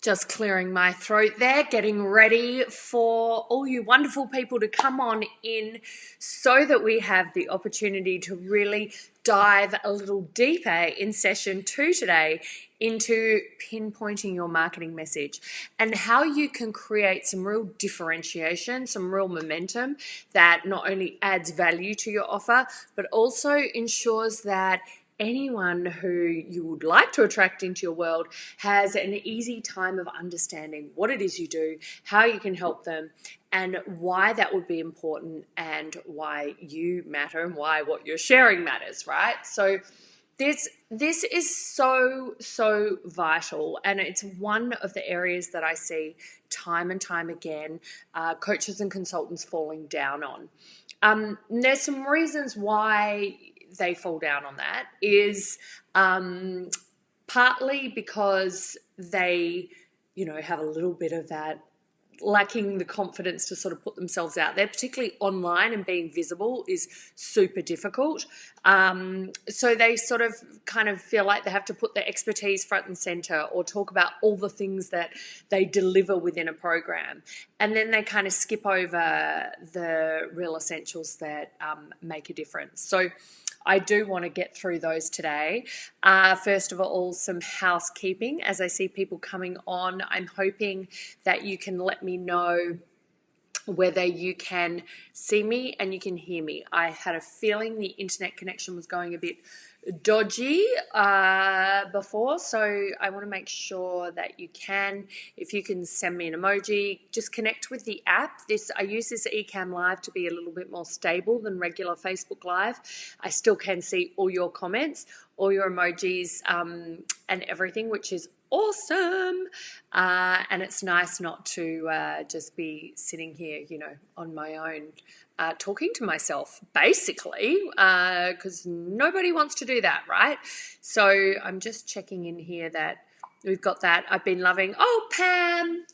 Just clearing my throat there, getting ready for all you wonderful people to come on in so that we have the opportunity to really dive a little deeper in session 2 today into pinpointing your marketing message and how you can create some real differentiation, some real momentum that not only adds value to your offer, but also ensures that anyone who you would like to attract into your world has an easy time of understanding what it is you do, how you can help them, and why that would be important and why you matter and why what you're sharing matters, right? So this is so vital, and it's one of the areas that I see time and time again coaches and consultants falling down on. There's some reasons why they fall down on that is partly because they, have a little bit of that lacking the confidence to sort of put themselves out there, particularly online, and being visible is super difficult. So they sort of kind of feel like they have to put their expertise front and center or talk about all the things that they deliver within a program. And then they kind of skip over the real essentials that make a difference. So I do want to get through those today. First of all, some housekeeping. As I see people coming on, I'm hoping that you can let me know whether you can see me and you can hear me. I had a feeling the internet connection was going a bit dodgy before, so I want to make sure that you can. If you can send me an emoji, just connect with the app. I use this Ecamm Live to be a little bit more stable than regular Facebook Live. I still can see all your comments, all your emojis, and everything, which is awesome. And it's nice not to just be sitting here, on my own, talking to myself, basically, because nobody wants to do that, right? So I'm just checking in here that we've got that. I've been loving, Pam,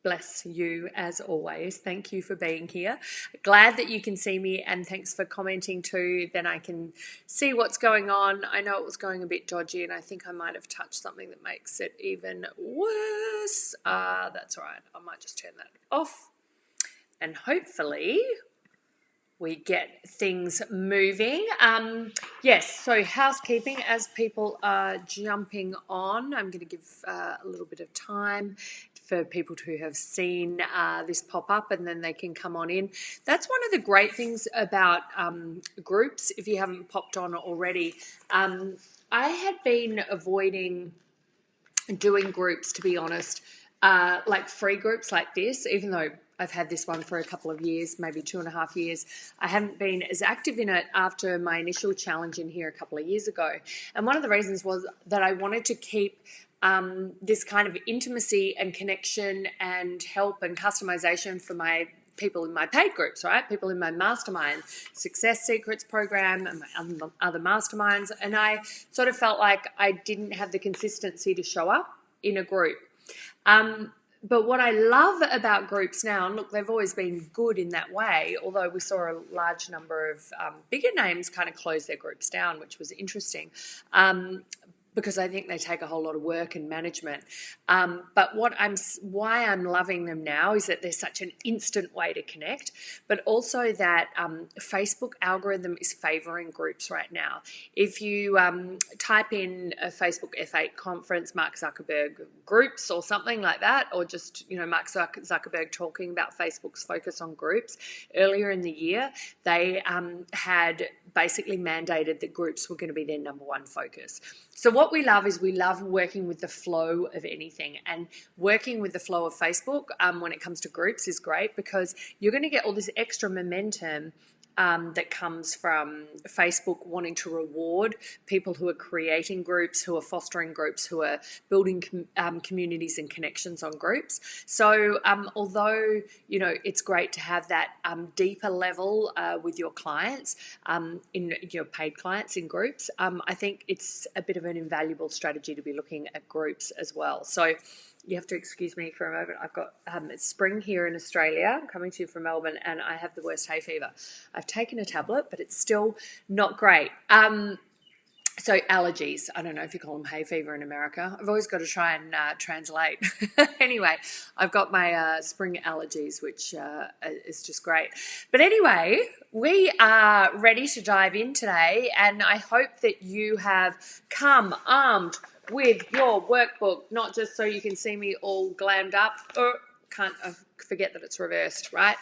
bless you as always. Thank you for being here. Glad that you can see me, and thanks for commenting too. Then I can see what's going on. I know it was going a bit dodgy, and I think I might have touched something that makes it even worse. That's all right. I might just turn that off, and hopefully we get things moving. Yes, so housekeeping, as people are jumping on, I'm going to give a little bit of time for people who have seen this pop up, and then they can come on in. That's one of the great things about groups, if you haven't popped on already. I had been avoiding doing groups, to be honest, like free groups like this, even though I've had this one for a couple of years, maybe 2.5 years. I haven't been as active in it after my initial challenge in here a couple of years ago. And one of the reasons was that I wanted to keep this kind of intimacy and connection and help and customization for my people in my paid groups, right? People in my mastermind, Success Secrets program, and my other masterminds. And I sort of felt like I didn't have the consistency to show up in a group. But what I love about groups now, and look, they've always been good in that way, although we saw a large number of bigger names kind of close their groups down, which was interesting. Because I think they take a whole lot of work and management. But why I'm loving them now is that there's such an instant way to connect, but also that Facebook algorithm is favoring groups right now. If you type in a Facebook F8 conference, Mark Zuckerberg groups or something like that, or just, Mark Zuckerberg talking about Facebook's focus on groups, earlier in the year, they had basically mandated that groups were going to be their number one focus. So what we love is we love working with the flow of anything, and working with the flow of Facebook when it comes to groups is great because you're going to get all this extra momentum that comes from Facebook wanting to reward people who are creating groups, who are fostering groups, who are building communities and connections on groups. So although, it's great to have that deeper level with your clients, in your paid clients in groups, I think it's a bit of an invaluable strategy to be looking at groups as well. So you have to excuse me for a moment. I've got it's spring here in Australia. I'm coming to you from Melbourne, and I have the worst hay fever. I've taken a tablet, but it's still not great. So allergies, I don't know if you call them hay fever in America. I've always got to try and translate. Anyway, I've got my spring allergies, which is just great. But anyway, we are ready to dive in today, and I hope that you have come armed with your workbook, not just so you can see me all glammed up. Can't forget that it's reversed, right?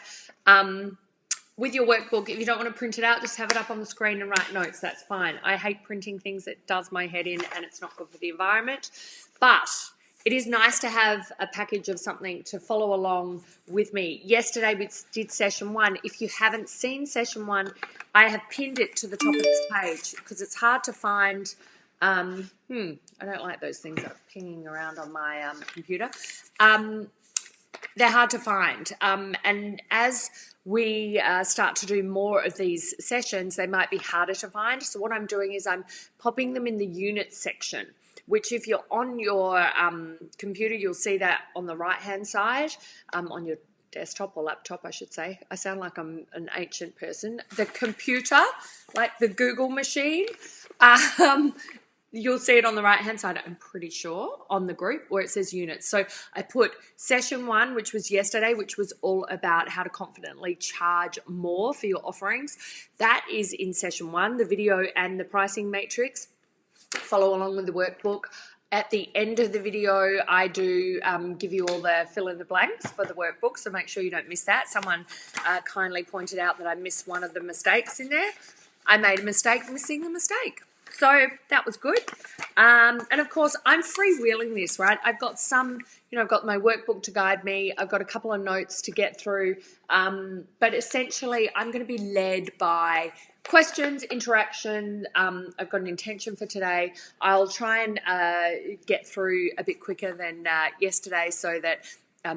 With your workbook, if you don't want to print it out, just have it up on the screen and write notes. That's fine. I hate printing things. It does my head in and it's not good for the environment. But it is nice to have a package of something to follow along with me. Yesterday we did session 1. If you haven't seen session 1, I have pinned it to the top of this page because it's hard to find. I don't like those things that are pinging around on my computer. They're hard to find. And as we start to do more of these sessions, they might be harder to find. So what I'm doing is I'm popping them in the units section, which if you're on your computer, you'll see that on the right-hand side, on your desktop or laptop, I should say. I sound like I'm an ancient person. The computer, like the Google machine, you'll see it on the right-hand side, I'm pretty sure, on the group where it says units. So I put session 1, which was yesterday, which was all about how to confidently charge more for your offerings. That is in session 1, the video and the pricing matrix. Follow along with the workbook. At the end of the video, I do give you all the fill in the blanks for the workbook, so make sure you don't miss that. Someone kindly pointed out that I missed one of the mistakes in there. I made a mistake missing the mistake. So that was good. And of course, I'm freewheeling this, right? I've got I've got my workbook to guide me. I've got a couple of notes to get through. But essentially, I'm going to be led by questions, interaction. I've got an intention for today. I'll try and get through a bit quicker than yesterday so that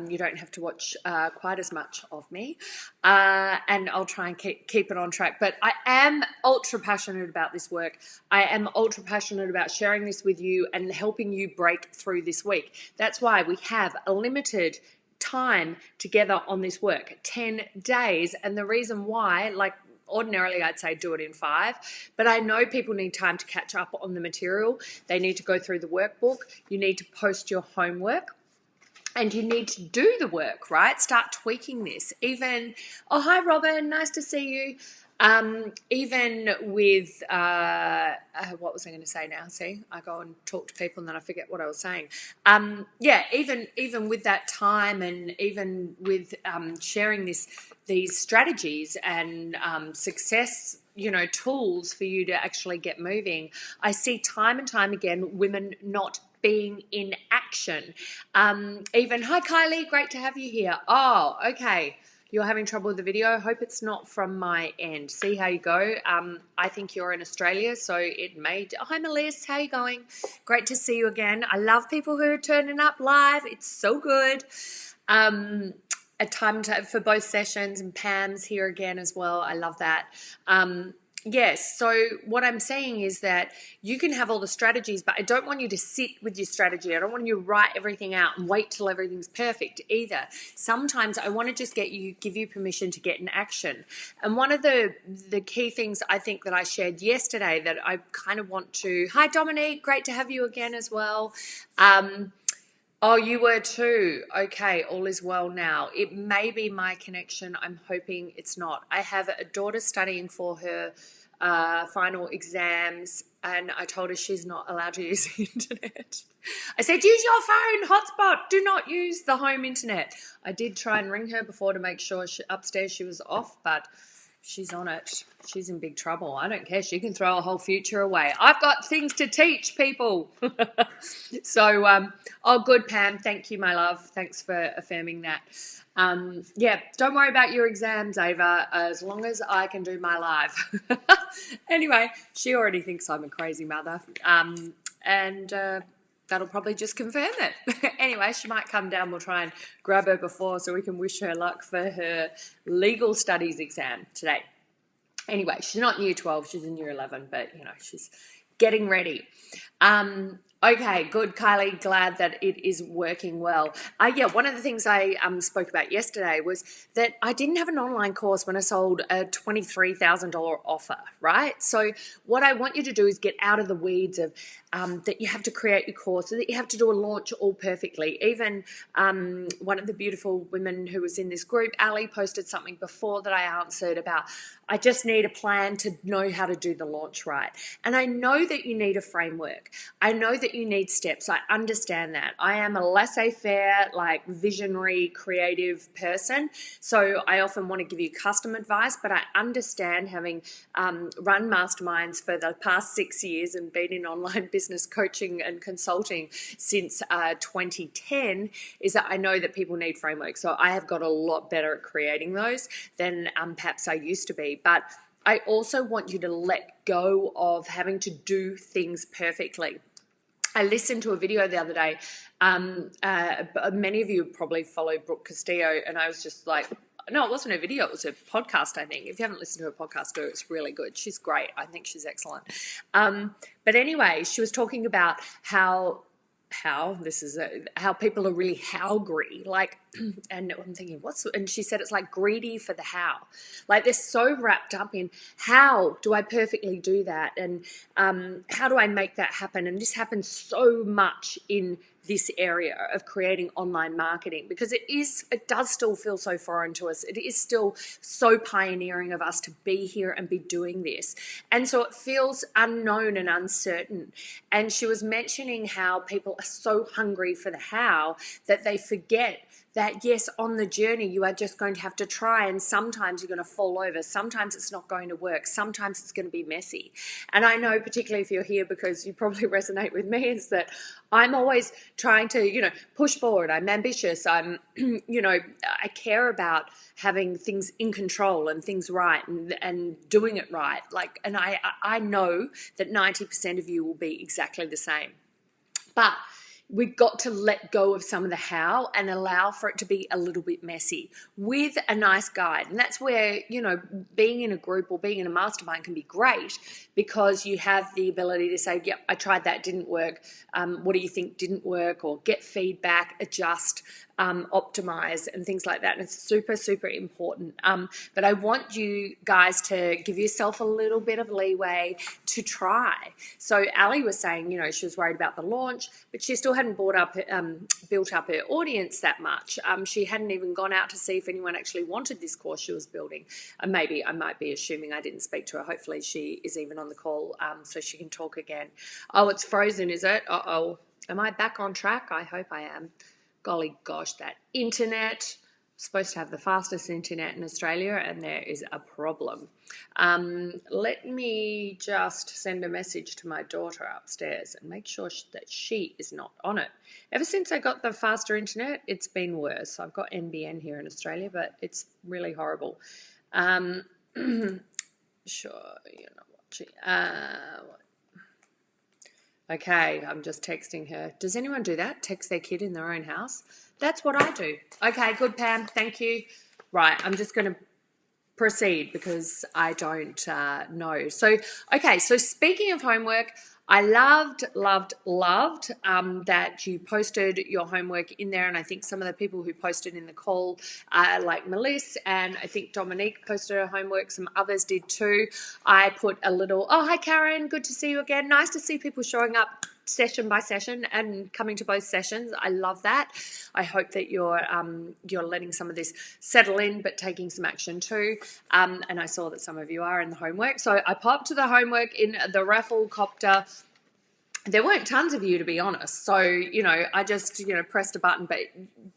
you don't have to watch quite as much of me, and I'll try and keep it on track. But I am ultra passionate about this work. I am ultra passionate about sharing this with you and helping you break through this week. That's why we have a limited time together on this work, 10 days. And the reason why, ordinarily I'd say do it in 5, but I know people need time to catch up on the material. They need to go through the workbook. You need to post your homework. And you need to do the work, right? Start tweaking this. Oh, hi, Robin. Nice to see you. Even with, what was I going to say now? See, I go and talk to people and then I forget what I was saying. Even with that time and even with sharing these strategies and success, tools for you to actually get moving, I see time and time again women not being in action. Hi Kylie, great to have you here. Oh, okay. You're having trouble with the video. Hope it's not from my end. See how you go. I think you're in Australia, so it may. Hi Melissa, how you going? Great to see you again. I love people who are turning up live. It's so good. A time for both sessions, and Pam's here again as well. I love that. Yes, so what I'm saying is that you can have all the strategies, but I don't want you to sit with your strategy. I don't want you to write everything out and wait till everything's perfect either. Sometimes I want to just give you permission to get in action. And one of the key things I think that I shared yesterday that I kind of want to... Hi, Dominique. Great to have you again as well. Oh, you were too. Okay, all is well now. It may be my connection. I'm hoping it's not. I have a daughter studying for her final exams, and I told her she's not allowed to use the internet. I said, use your phone, hotspot. Do not use the home internet. I did try and ring her before to make sure upstairs she was off, but she's on it. She's in big trouble. I don't care. She can throw a whole future away. I've got things to teach people. So, good, Pam. Thank you, my love. Thanks for affirming that. Don't worry about your exams, Ava, as long as I can do my live. Anyway, she already thinks I'm a crazy mother. And that'll probably just confirm it. Anyway, she might come down. We'll try and grab her before so we can wish her luck for her legal studies exam today. Anyway, she's not in year 12, she's in year 11, but, she's getting ready. Okay, good, Kylie. Glad that it is working well. Yeah, one of the things I spoke about yesterday was that I didn't have an online course when I sold a $23,000 offer, right? So what I want you to do is get out of the weeds of that you have to create your course, so that you have to do a launch all perfectly. Even one of the beautiful women who was in this group, Ali, posted something before that I answered about, I just need a plan to know how to do the launch right. And I know that you need a framework. I know that you need steps. I understand that. I am a laissez-faire, like visionary, creative person. So I often want to give you custom advice, but I understand, having run masterminds for the past 6 years and been in online business coaching and consulting since 2010, is that I know that people need frameworks. So I have got a lot better at creating those than perhaps I used to be. But I also want you to let go of having to do things perfectly. I listened to a video the other day. Many of you probably follow Brooke Castillo, and I was just like, no, it wasn't a video, it was a podcast, I think. If you haven't listened to her podcast, do it. It's really good. She's great. I think she's excellent. But anyway, she was talking about how people are really howgry, like, and I'm thinking, and she said it's like greedy for the how, like they're so wrapped up in how do I perfectly do that, and how do I make that happen. And this happens so much in this area of creating online marketing, because it does still feel so foreign to us. It is still so pioneering of us to be here and be doing this. And so it feels unknown and uncertain. And she was mentioning how people are so hungry for the how that they forget that, yes, on the journey, you are just going to have to try, and sometimes you're going to fall over. Sometimes it's not going to work. Sometimes it's going to be messy. And I know, particularly if you're here, because you probably resonate with me, is that I'm always trying to, push forward. I'm ambitious. I'm, I care about having things in control and things right, and doing it right. And I know that 90% of you will be exactly the same. But we've got to let go of some of the how and allow for it to be a little bit messy with a nice guide. And that's where, being in a group or being in a mastermind can be great, because you have the ability to say, yep, I tried that, didn't work. What do you think didn't work? Or get feedback, adjust, optimize, and things like that. And it's super, super important. But I want you guys to give yourself a little bit of leeway to try. So Ali was saying, she was worried about the launch, but she still hadn't built up her audience that much. She hadn't even gone out to see if anyone actually wanted this course she was building. And maybe I might be assuming, I didn't speak to her. Hopefully she is even on the call, so she can talk again. Oh, it's frozen, is it? Uh-oh. Am I back on track? I hope I am. Golly gosh, that internet. I'm supposed to have the fastest internet in Australia, and there is a problem. Let me just send a message to my daughter upstairs and make sure that she is not on it. Ever since I got the faster internet, it's been worse. I've got NBN here in Australia, but it's really horrible. Sure, you're not watching. Okay, I'm just texting her. Does anyone do that? Text their kid in their own house? That's what I do. Okay, good, Pam. Thank you. Right, I'm just going to proceed because I don't know. So speaking of homework, I loved that you posted your homework in there, and I think some of the people who posted in the call, like Melissa, and I think Dominique posted her homework, some others did too. I put a little, oh, hi Karen, good to see you again. Nice to see people showing up session by session and coming to both sessions. I love that. I hope that you're letting some of this settle in, but taking some action too. And I saw that some of you are in the homework. So I popped to the homework in the raffle copter. There weren't tons of you, to be honest. So, I just, pressed a button, but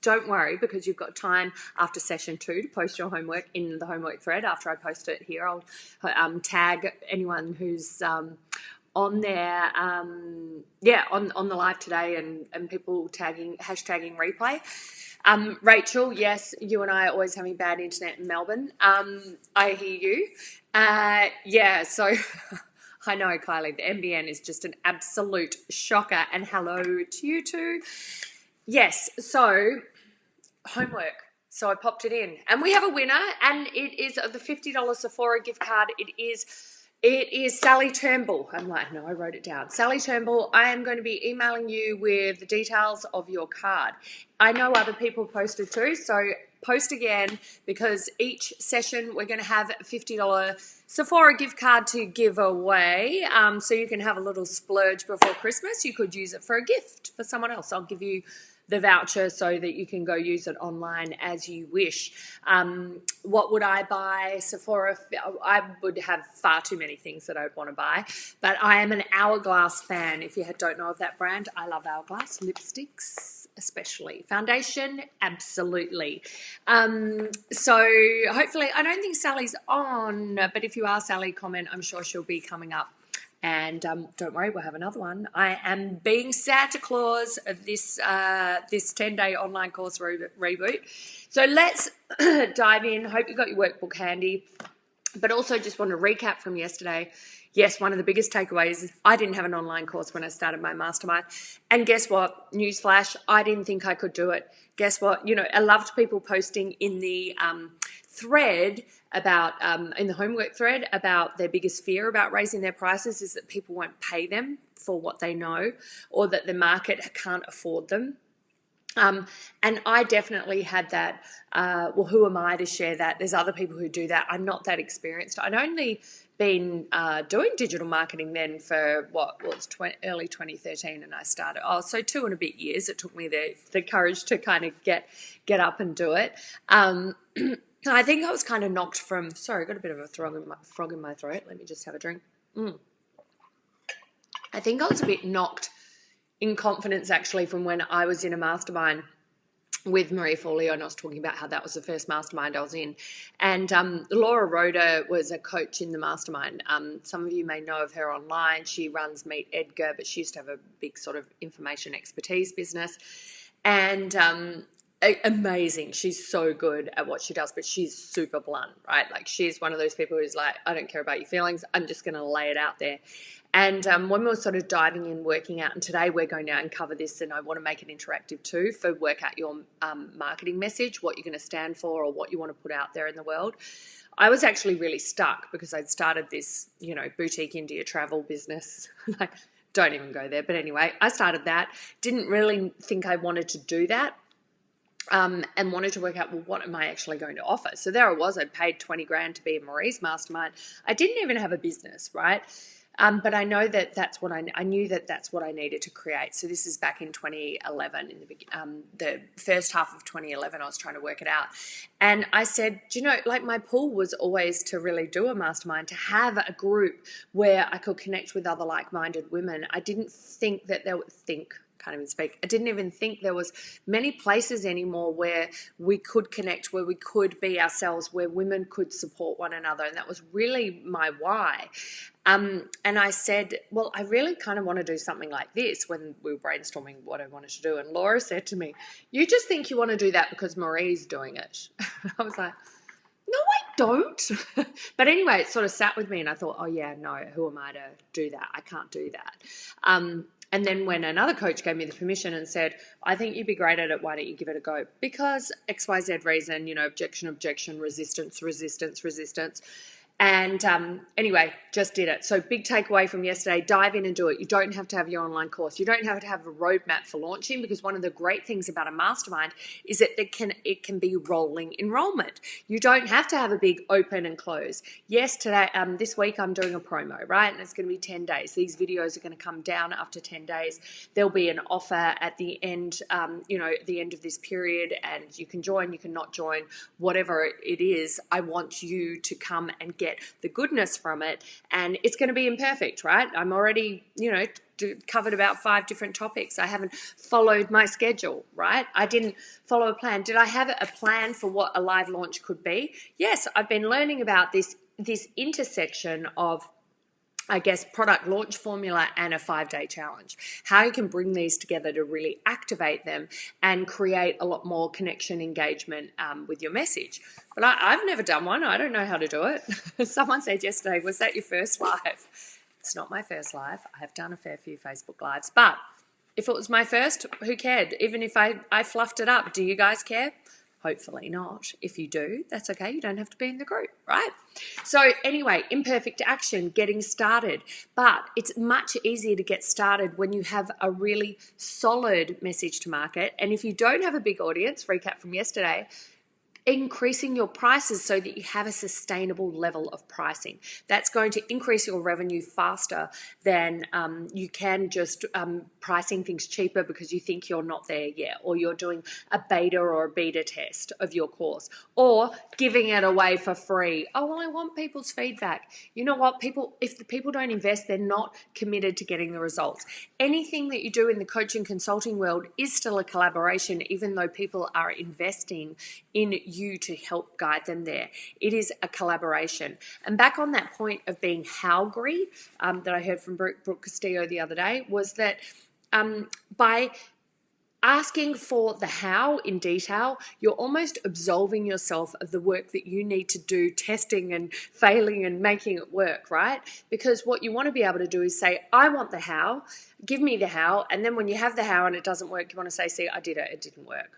don't worry, because you've got time after session 2 to post your homework in the homework thread. After I post it here, I'll tag anyone who's on there, on the live today, and people hashtagging replay. Rachel, yes, you and I are always having bad internet in Melbourne. I hear you. So I know, Kylie, the NBN is just an absolute shocker, and hello to you too. Yes, so homework. So I popped it in, and we have a winner, and it is the $50 Sephora gift card. It is It is Sally Turnbull. I'm like, no, I wrote it down. Sally Turnbull, I am going to be emailing you with the details of your card. I know other people posted too, so post again, because each session we're going to have a $50 Sephora gift card to give away. So you can have a little splurge before Christmas. You could use it for a gift for someone else. I'll give you the voucher so that you can go use it online as you wish. What would I buy? Sephora, I would have far too many things that I would want to buy, but I am an Hourglass fan. If you don't know of that brand, I love Hourglass. Lipsticks especially. Foundation, absolutely. So hopefully, I don't think Sally's on, but if you are Sally, comment. I'm sure she'll be coming up. And don't worry, we'll have another one. I am being Santa Claus of this 10-day online course reboot. So let's dive in. Hope you got your workbook handy. But also just want to recap from yesterday. Yes, one of the biggest takeaways is I didn't have an online course when I started my mastermind. And guess what? Newsflash, I didn't think I could do it. Guess what? I loved people posting in the thread about in the homework thread about their biggest fear about raising their prices is that people won't pay them for what they know, or that the market can't afford them. And I definitely had that. Well, who am I to share that? There's other people who do that. I'm not that experienced. I'd only been doing digital marketing then for early 2013, and I started. So 2 and a bit years. It took me the courage to kind of get up and do it. I think I was kind of knocked from. Sorry, I got a bit of a frog in my throat. Let me just have a drink. I think I was a bit knocked in confidence actually from when I was in a mastermind with Marie Forleo, and I was talking about how that was the first mastermind I was in. And Laura Rhoda was a coach in the mastermind. Some of you may know of her online. She runs Meet Edgar, but she used to have a big sort of information expertise business. And amazing. She's so good at what she does, but she's super blunt, right? Like, she's one of those people who's like, I don't care about your feelings. I'm just going to lay it out there. And when we were sort of diving in, working out, and today we're going to uncover this, and I want to make it interactive too, for work out your marketing message, what you're going to stand for or what you want to put out there in the world. I was actually really stuck because I'd started this, boutique India travel business. Like, don't even go there. But anyway, I started that. Didn't really think I wanted to do that. And wanted to work out, well, what am I actually going to offer? So there I was. I'd paid 20 grand to be in Marie's mastermind. I didn't even have a business, right? But I know that that's what I knew that that's what I needed to create. So this is back in 2011, in the first half of 2011, I was trying to work it out. And I said, my pull was always to really do a mastermind, to have a group where I could connect with other like-minded women. I didn't think that can't even speak. I didn't even think there was many places anymore where we could connect, where we could be ourselves, where women could support one another. And that was really my why. And I said, well, I really kind of want to do something like this when we were brainstorming what I wanted to do. And Laura said to me, you just think you want to do that because Marie's doing it. I was like, no, I don't. But anyway, it sort of sat with me, and I thought, oh yeah, no, who am I to do that? I can't do that. And then when another coach gave me the permission and said, I think you'd be great at it, why don't you give it a go? Because XYZ reason, objection, resistance. And anyway, just did it. So big takeaway from yesterday, dive in and do it. You don't have to have your online course. You don't have to have a roadmap for launching, because one of the great things about a mastermind is that it can be rolling enrollment. You don't have to have a big open and close. Yes, today, this week I'm doing a promo, right? And it's going to be 10 days. These videos are going to come down after 10 days. There'll be an offer at the end, at the end of this period, and you can join, you can not join, whatever it is. I want you to come and get the goodness from it, and it's going to be imperfect, right? I'm already, covered about 5 different topics. I haven't followed my schedule, right? I didn't follow a plan. Did I have a plan for what a live launch could be? Yes, I've been learning about this intersection of, I guess, product launch formula and a 5-day challenge. How you can bring these together to really activate them and create a lot more connection, engagement with your message. But I've never done one. I don't know how to do it. Someone said yesterday, was that your first live? It's not my first live. I have done a fair few Facebook Lives. But if it was my first, who cared? Even if I fluffed it up, do you guys care? Hopefully not. If you do, that's okay. You don't have to be in the group, right? So anyway, imperfect action, getting started. But it's much easier to get started when you have a really solid message to market. And if you don't have a big audience, recap from yesterday, increasing your prices so that you have a sustainable level of pricing. That's going to increase your revenue faster than you can just pricing things cheaper because you think you're not there yet, or you're doing a beta or a beta test of your course, or giving it away for free. Oh, well, I want people's feedback. You know what? If the people don't invest, they're not committed to getting the results. Anything that you do in the coaching consulting world is still a collaboration, even though people are investing in you to help guide them there. It is a collaboration. And back on that point of being howgry that I heard from Brooke Castillo the other day, was that by asking for the how in detail, you're almost absolving yourself of the work that you need to do, testing and failing and making it work, right? Because what you want to be able to do is say, I want the how, give me the how, and then when you have the how and it doesn't work, you want to say, see, I did it, it didn't work.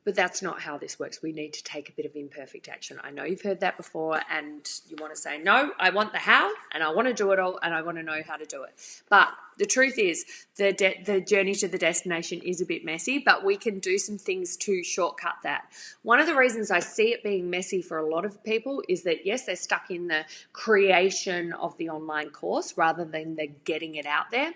But that's not how this works. We need to take a bit of imperfect action. I know you've heard that before, and you want to say, no, I want the how, and I want to do it all, and I want to know how to do it. But the truth is, the journey to the destination is a bit messy, but we can do some things to shortcut that. One of the reasons I see it being messy for a lot of people is that, yes, they're stuck in the creation of the online course rather than the getting it out there.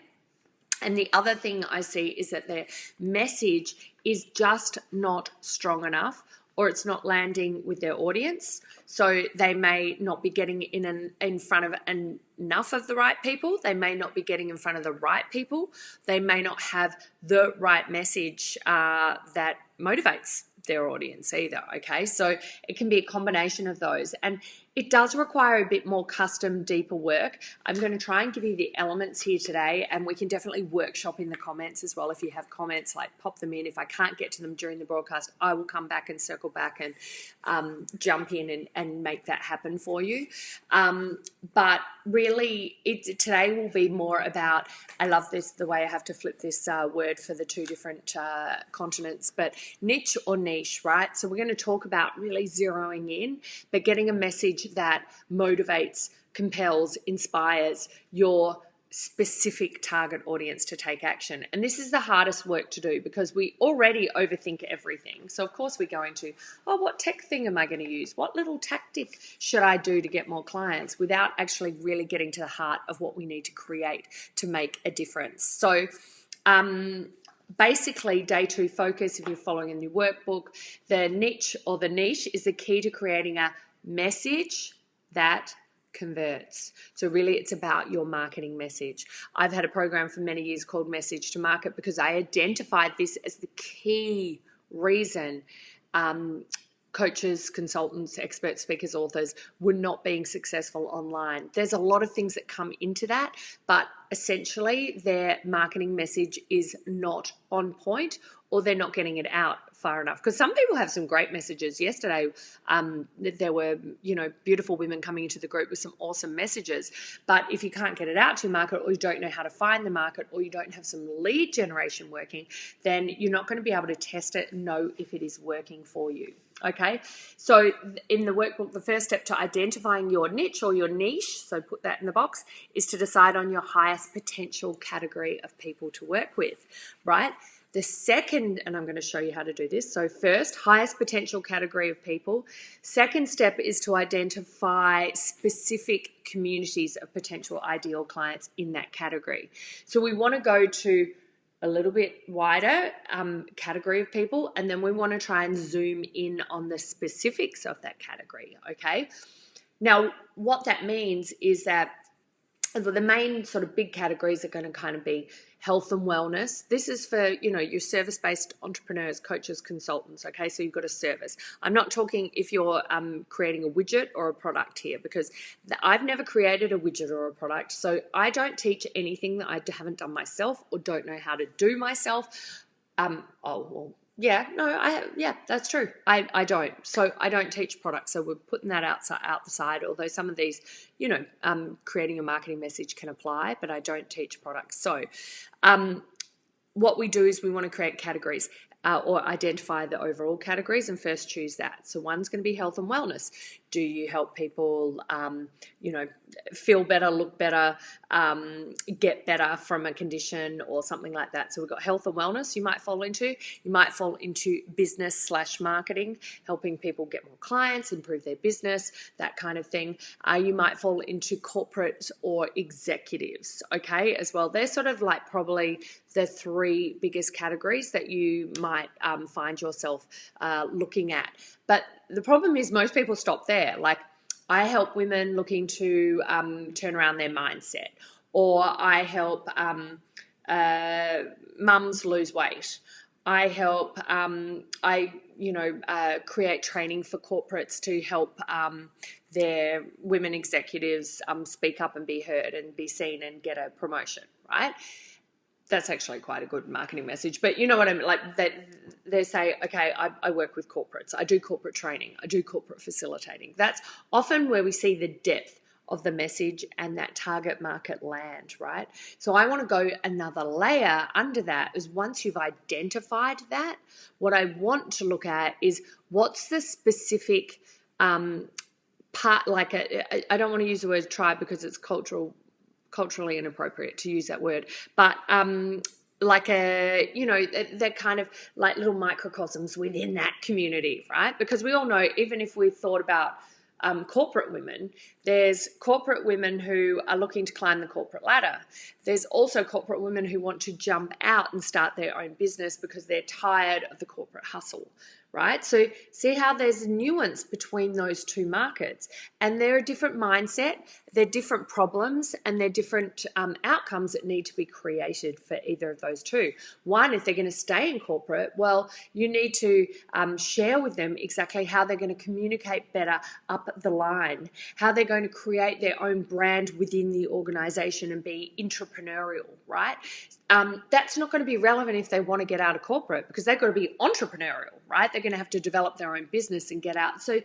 And the other thing I see is that their message is just not strong enough, or it's not landing with their audience. So they may not be getting in front of enough of the right people. They may not be getting in front of the right people. They may not have the right message that motivates their audience either, okay? So it can be a combination of those. And it does require a bit more custom, deeper work. I'm going to try and give you the elements here today, and we can definitely workshop in the comments as well. If you have comments, like pop them in. If I can't get to them during the broadcast, I will come back and circle back and jump in and make that happen for you. But really, today will be more about, I love this, the way I have to flip this word for the two different continents, but niche or niche, right? So we're going to talk about really zeroing in, but getting a message that motivates, compels, inspires your specific target audience to take action. And this is the hardest work to do because we already overthink everything. So of course we go into, what tech thing am I going to use? What little tactic should I do to get more clients, without actually really getting to the heart of what we need to create to make a difference. So basically, day 2 focus, if you're following in the workbook, the niche or the niche is the key to creating a message that converts. So really it's about your marketing message. I've had a program for many years called Message to Market because I identified this as the key reason coaches, consultants, experts, speakers, authors were not being successful online. There's a lot of things that come into that, but essentially their marketing message is not on point, or they're not getting it out far enough. Because some people have some great messages. Yesterday, there were, beautiful women coming into the group with some awesome messages. But if you can't get it out to your market, or you don't know how to find the market, or you don't have some lead generation working, then you're not going to be able to test it and know if it is working for you. Okay, so in the workbook, the first step to identifying your niche or your niche, so put that in the box, is to decide on your highest potential category of people to work with, right? The second, and I'm going to show you how to do this. So first, highest potential category of people. Second step is to identify specific communities of potential ideal clients in that category. So we want to go to a little bit wider category of people, and then we want to try and zoom in on the specifics of that category, okay? Now, what that means is that the main sort of big categories are going to kind of be health and wellness. This is for, your service-based entrepreneurs, coaches, consultants, okay? So you've got a service. I'm not talking if you're creating a widget or a product here, because I've never created a widget or a product, so I don't teach anything that I haven't done myself or don't know how to do myself. That's true. I don't. So I don't teach products. So we're putting that out the side, although some of these, creating a marketing message can apply, but I don't teach products. So what we do is we want to create categories. or identify the overall categories and first choose that. So one's going to be health and wellness. Do you help people, feel better, look better, get better from a condition or something like that? So we've got health and wellness you might fall into. You might fall into business/marketing, helping people get more clients, improve their business, that kind of thing. You might fall into corporate or executives, okay, as well. They're sort of like probably the three biggest categories that you might find yourself looking at. But the problem is most people stop there. Like, I help women looking to turn around their mindset, or I help mums lose weight. I help, create training for corporates to help their women executives speak up and be heard and be seen and get a promotion, right? That's actually quite a good marketing message, but you know what I mean? Like, they say, okay, I work with corporates. I do corporate training. I do corporate facilitating. That's often where we see the depth of the message and that target market land, right? So I want to go another layer under that is once you've identified that, what I want to look at is what's the specific part, like I don't want to use the word tribe because it's culturally inappropriate to use that word, but they're kind of like little microcosms within that community, right? Because we all know, even if we've thought about corporate women, there's corporate women who are looking to climb the corporate ladder. There's also corporate women who want to jump out and start their own business because they're tired of the corporate hustle, right? So see how there's a nuance between those two markets, and they're a different mindset, they're different problems, and they're different outcomes that need to be created for either of those two. One, if they're going to stay in corporate, well, you need to share with them exactly how they're going to communicate better up the line, how they're going to create their own brand within the organization and be entrepreneurial, right? That's not going to be relevant if they want to get out of corporate, because they've got to be entrepreneurial, right? They're going to have to develop their own business and get out. So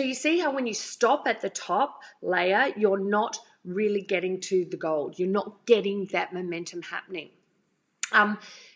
you see how when you stop at the top layer, you're not really getting to the gold. You're not getting that momentum happening.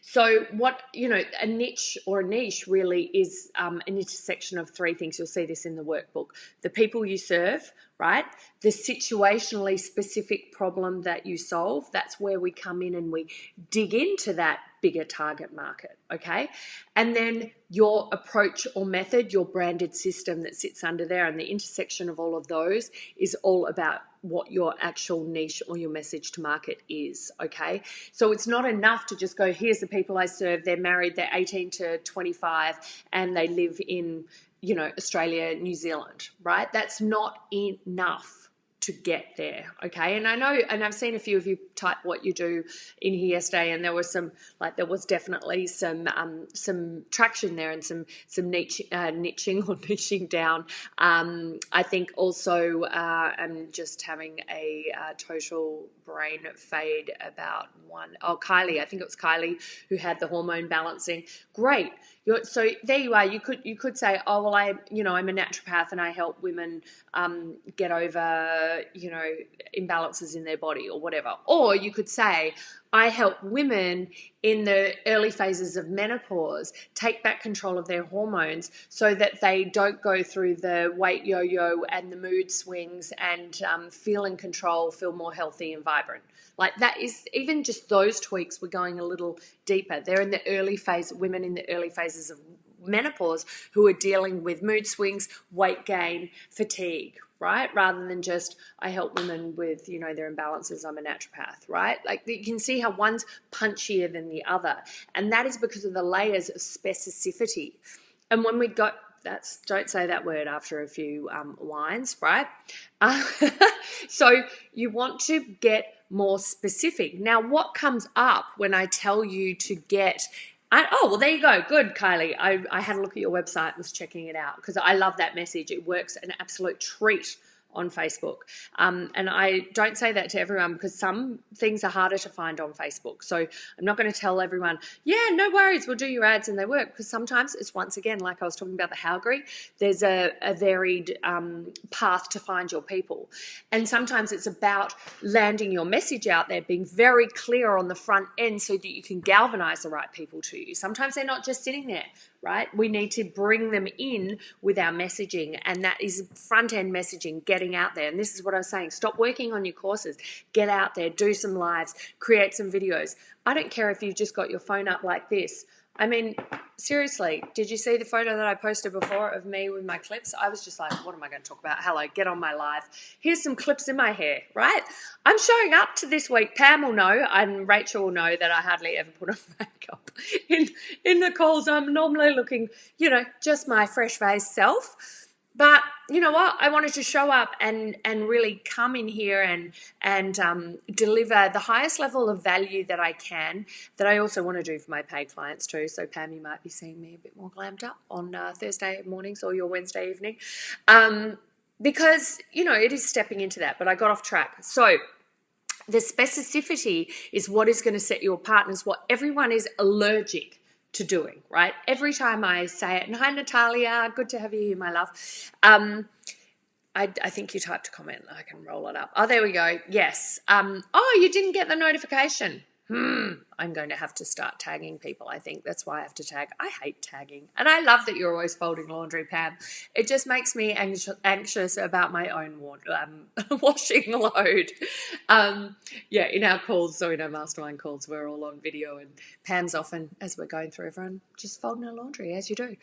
So what, a niche or a niche really is an intersection of three things. You'll see this in the workbook. The people you serve, right? The situationally specific problem that you solve. That's where we come in and we dig into that bigger target market, okay? And then your approach or method, your branded system that sits under there, and the intersection of all of those is all about what your actual niche or your message to market is, okay? So it's not enough to just go, here's the people I serve, they're married, they're 18 to 25, and they live in, Australia, New Zealand, right? That's not enough to get there, okay? And I know, and I've seen a few of you type what you do in here yesterday, and there was definitely some traction there and some niching or niching down. I think also I'm just having a total brain fade about Kylie. I think it was Kylie who had the hormone balancing. Great. So there you are. You could say, oh well, I'm a naturopath and I help women get over imbalances in their body or whatever. Or you could say, I help women in the early phases of menopause take back control of their hormones so that they don't go through the weight yo-yo and the mood swings, and feel in control, feel more healthy and vibrant. Like, that is, even just those tweaks, we're going a little deeper. They're in the early phase, women in the early phases of menopause who are dealing with mood swings, weight gain, fatigue, right? Rather than just, I help women with, their imbalances, I'm a naturopath, right? Like, you can see how one's punchier than the other. And that is because of the layers of specificity. And when we got, don't say that word after a few wines, right? So you want to get more specific. Now, what comes up when I tell you to get... well, there you go. Good, Kylie. I had a look at your website and was checking it out because I love that message. It works an absolute treat on Facebook. And I don't say that to everyone because some things are harder to find on Facebook. So I'm not going to tell everyone, yeah, no worries, we'll do your ads and they work, because sometimes it's, once again, like I was talking about the Howgary, there's a varied path to find your people. And sometimes it's about landing your message out there, being very clear on the front end so that you can galvanize the right people to you. Sometimes they're not just sitting there, right? We need to bring them in with our messaging, and that is front-end messaging, getting out there. And this is what I was saying. Stop working on your courses. Get out there, do some lives, create some videos. I don't care if you've just got your phone up like this. I mean, seriously, did you see the photo that I posted before of me with my clips? I was just like, what am I going to talk about? Hello, get on my live. Here's some clips in my hair, right? I'm showing up to this week. Pam will know, and Rachel will know that I hardly ever put on makeup in the calls. I'm normally looking, just my fresh-faced self. But you know what? I wanted to show up and really come in here and deliver the highest level of value that I can, that I also want to do for my paid clients too. So Pam, you might be seeing me a bit more glammed up on Thursday mornings or your Wednesday evening, because, it is stepping into that. But I got off track. So the specificity is what is going to set you apart, and is what everyone is allergic to doing, right? Every time I say it, and hi Natalia, good to have you here, my love. I think you typed a comment. I can roll it up. Oh, there we go. Yes. Oh, you didn't get the notification. I'm going to have to start tagging people, I think. That's why I have to tag. I hate tagging. And I love that you're always folding laundry, Pam. It just makes me anxious about my own washing load. In our calls, so in our mastermind calls, we're all on video, and Pam's often, as we're going through, everyone just folding her laundry, as you do.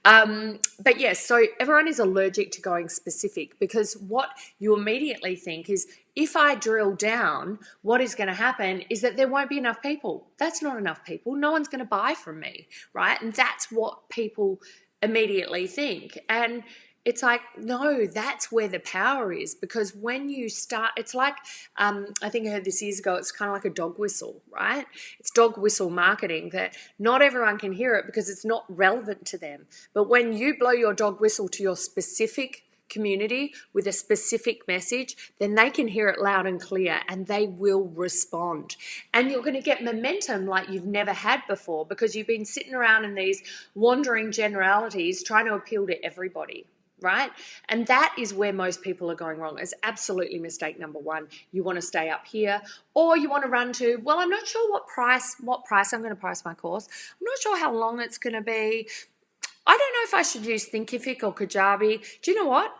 But yes, so everyone is allergic to going specific, because what you immediately think is, if I drill down, what is going to happen is that there won't be enough people. That's not enough people. No one's going to buy from me, right? And that's what people immediately think. And it's like, no, that's where the power is, because when you start, it's like, I think I heard this years ago, it's kind of like a dog whistle, right? It's dog whistle marketing, that not everyone can hear it because it's not relevant to them. But when you blow your dog whistle to your specific community with a specific message, then they can hear it loud and clear, and they will respond. And you're going to get momentum like you've never had before, because you've been sitting around in these wandering generalities trying to appeal to everybody, right? And that is where most people are going wrong. It's absolutely mistake number one. You want to stay up here, or you want to run to, well, I'm not sure what price I'm going to price my course. I'm not sure how long it's going to be. I don't know if I should use Thinkific or Kajabi. Do you know what?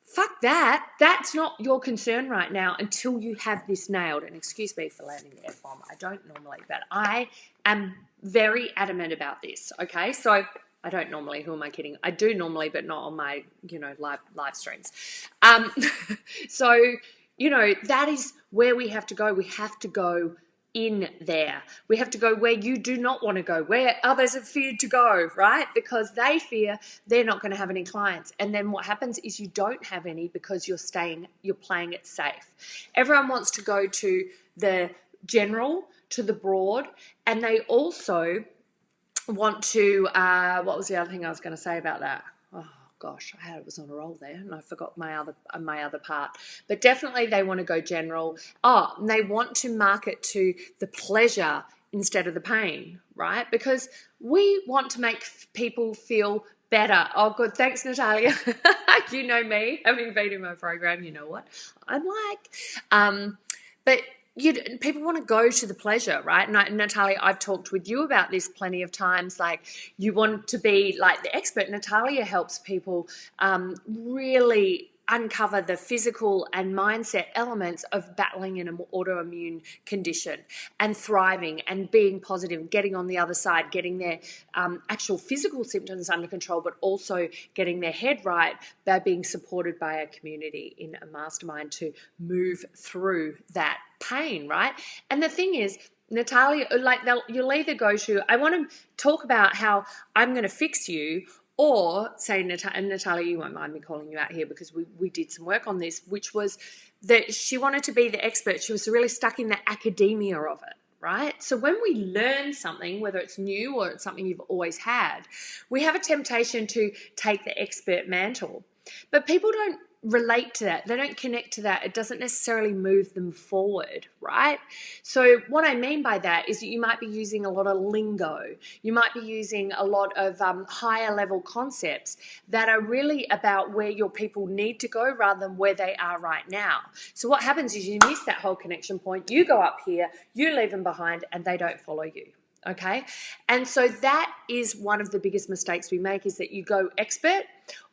Fuck that. That's not your concern right now until you have this nailed. And excuse me for landing the F-bomb. I don't normally, but I am very adamant about this, okay? So I don't normally. Who am I kidding? I do normally, but not on my, live streams. So, that is where we have to go. We have to go in there. We have to go where you do not want to go, where others have feared to go, right? Because they fear they're not going to have any clients. And then what happens is you don't have any, because you're playing it safe. Everyone wants to go to the general, to the broad, and they also want to, what was the other thing I was going to say about that? Oh gosh, I was on a roll there and I forgot my other part. But definitely they want to go general. Oh, and they want to market to the pleasure instead of the pain, right? Because we want to make people feel better. Oh, good. Thanks, Natalia. You know me, having been in my program, you know what I'm like. But people want to go to the pleasure, right? And Natalia, I've talked with you about this plenty of times. Like, you want to be like the expert. Natalia helps people really uncover the physical and mindset elements of battling an autoimmune condition and thriving and being positive, getting on the other side, getting their actual physical symptoms under control, but also getting their head right by being supported by a community in a mastermind to move through that pain, right? And the thing is, Natalia, like, you'll either go to, I want to talk about how I'm going to fix you, or say, and Natalia, you won't mind me calling you out here, because we did some work on this, which was that she wanted to be the expert. She was really stuck in the academia of it, right? So when we learn something, whether it's new or it's something you've always had, we have a temptation to take the expert mantle. But people don't relate to that. They don't connect to that. It doesn't necessarily move them forward, right? So what I mean by that is that you might be using a lot of lingo. You might be using a lot of higher level concepts that are really about where your people need to go rather than where they are right now. So what happens is you miss that whole connection point. You go up here, you leave them behind, and they don't follow you. Okay. And so that is one of the biggest mistakes we make, is that you go expert,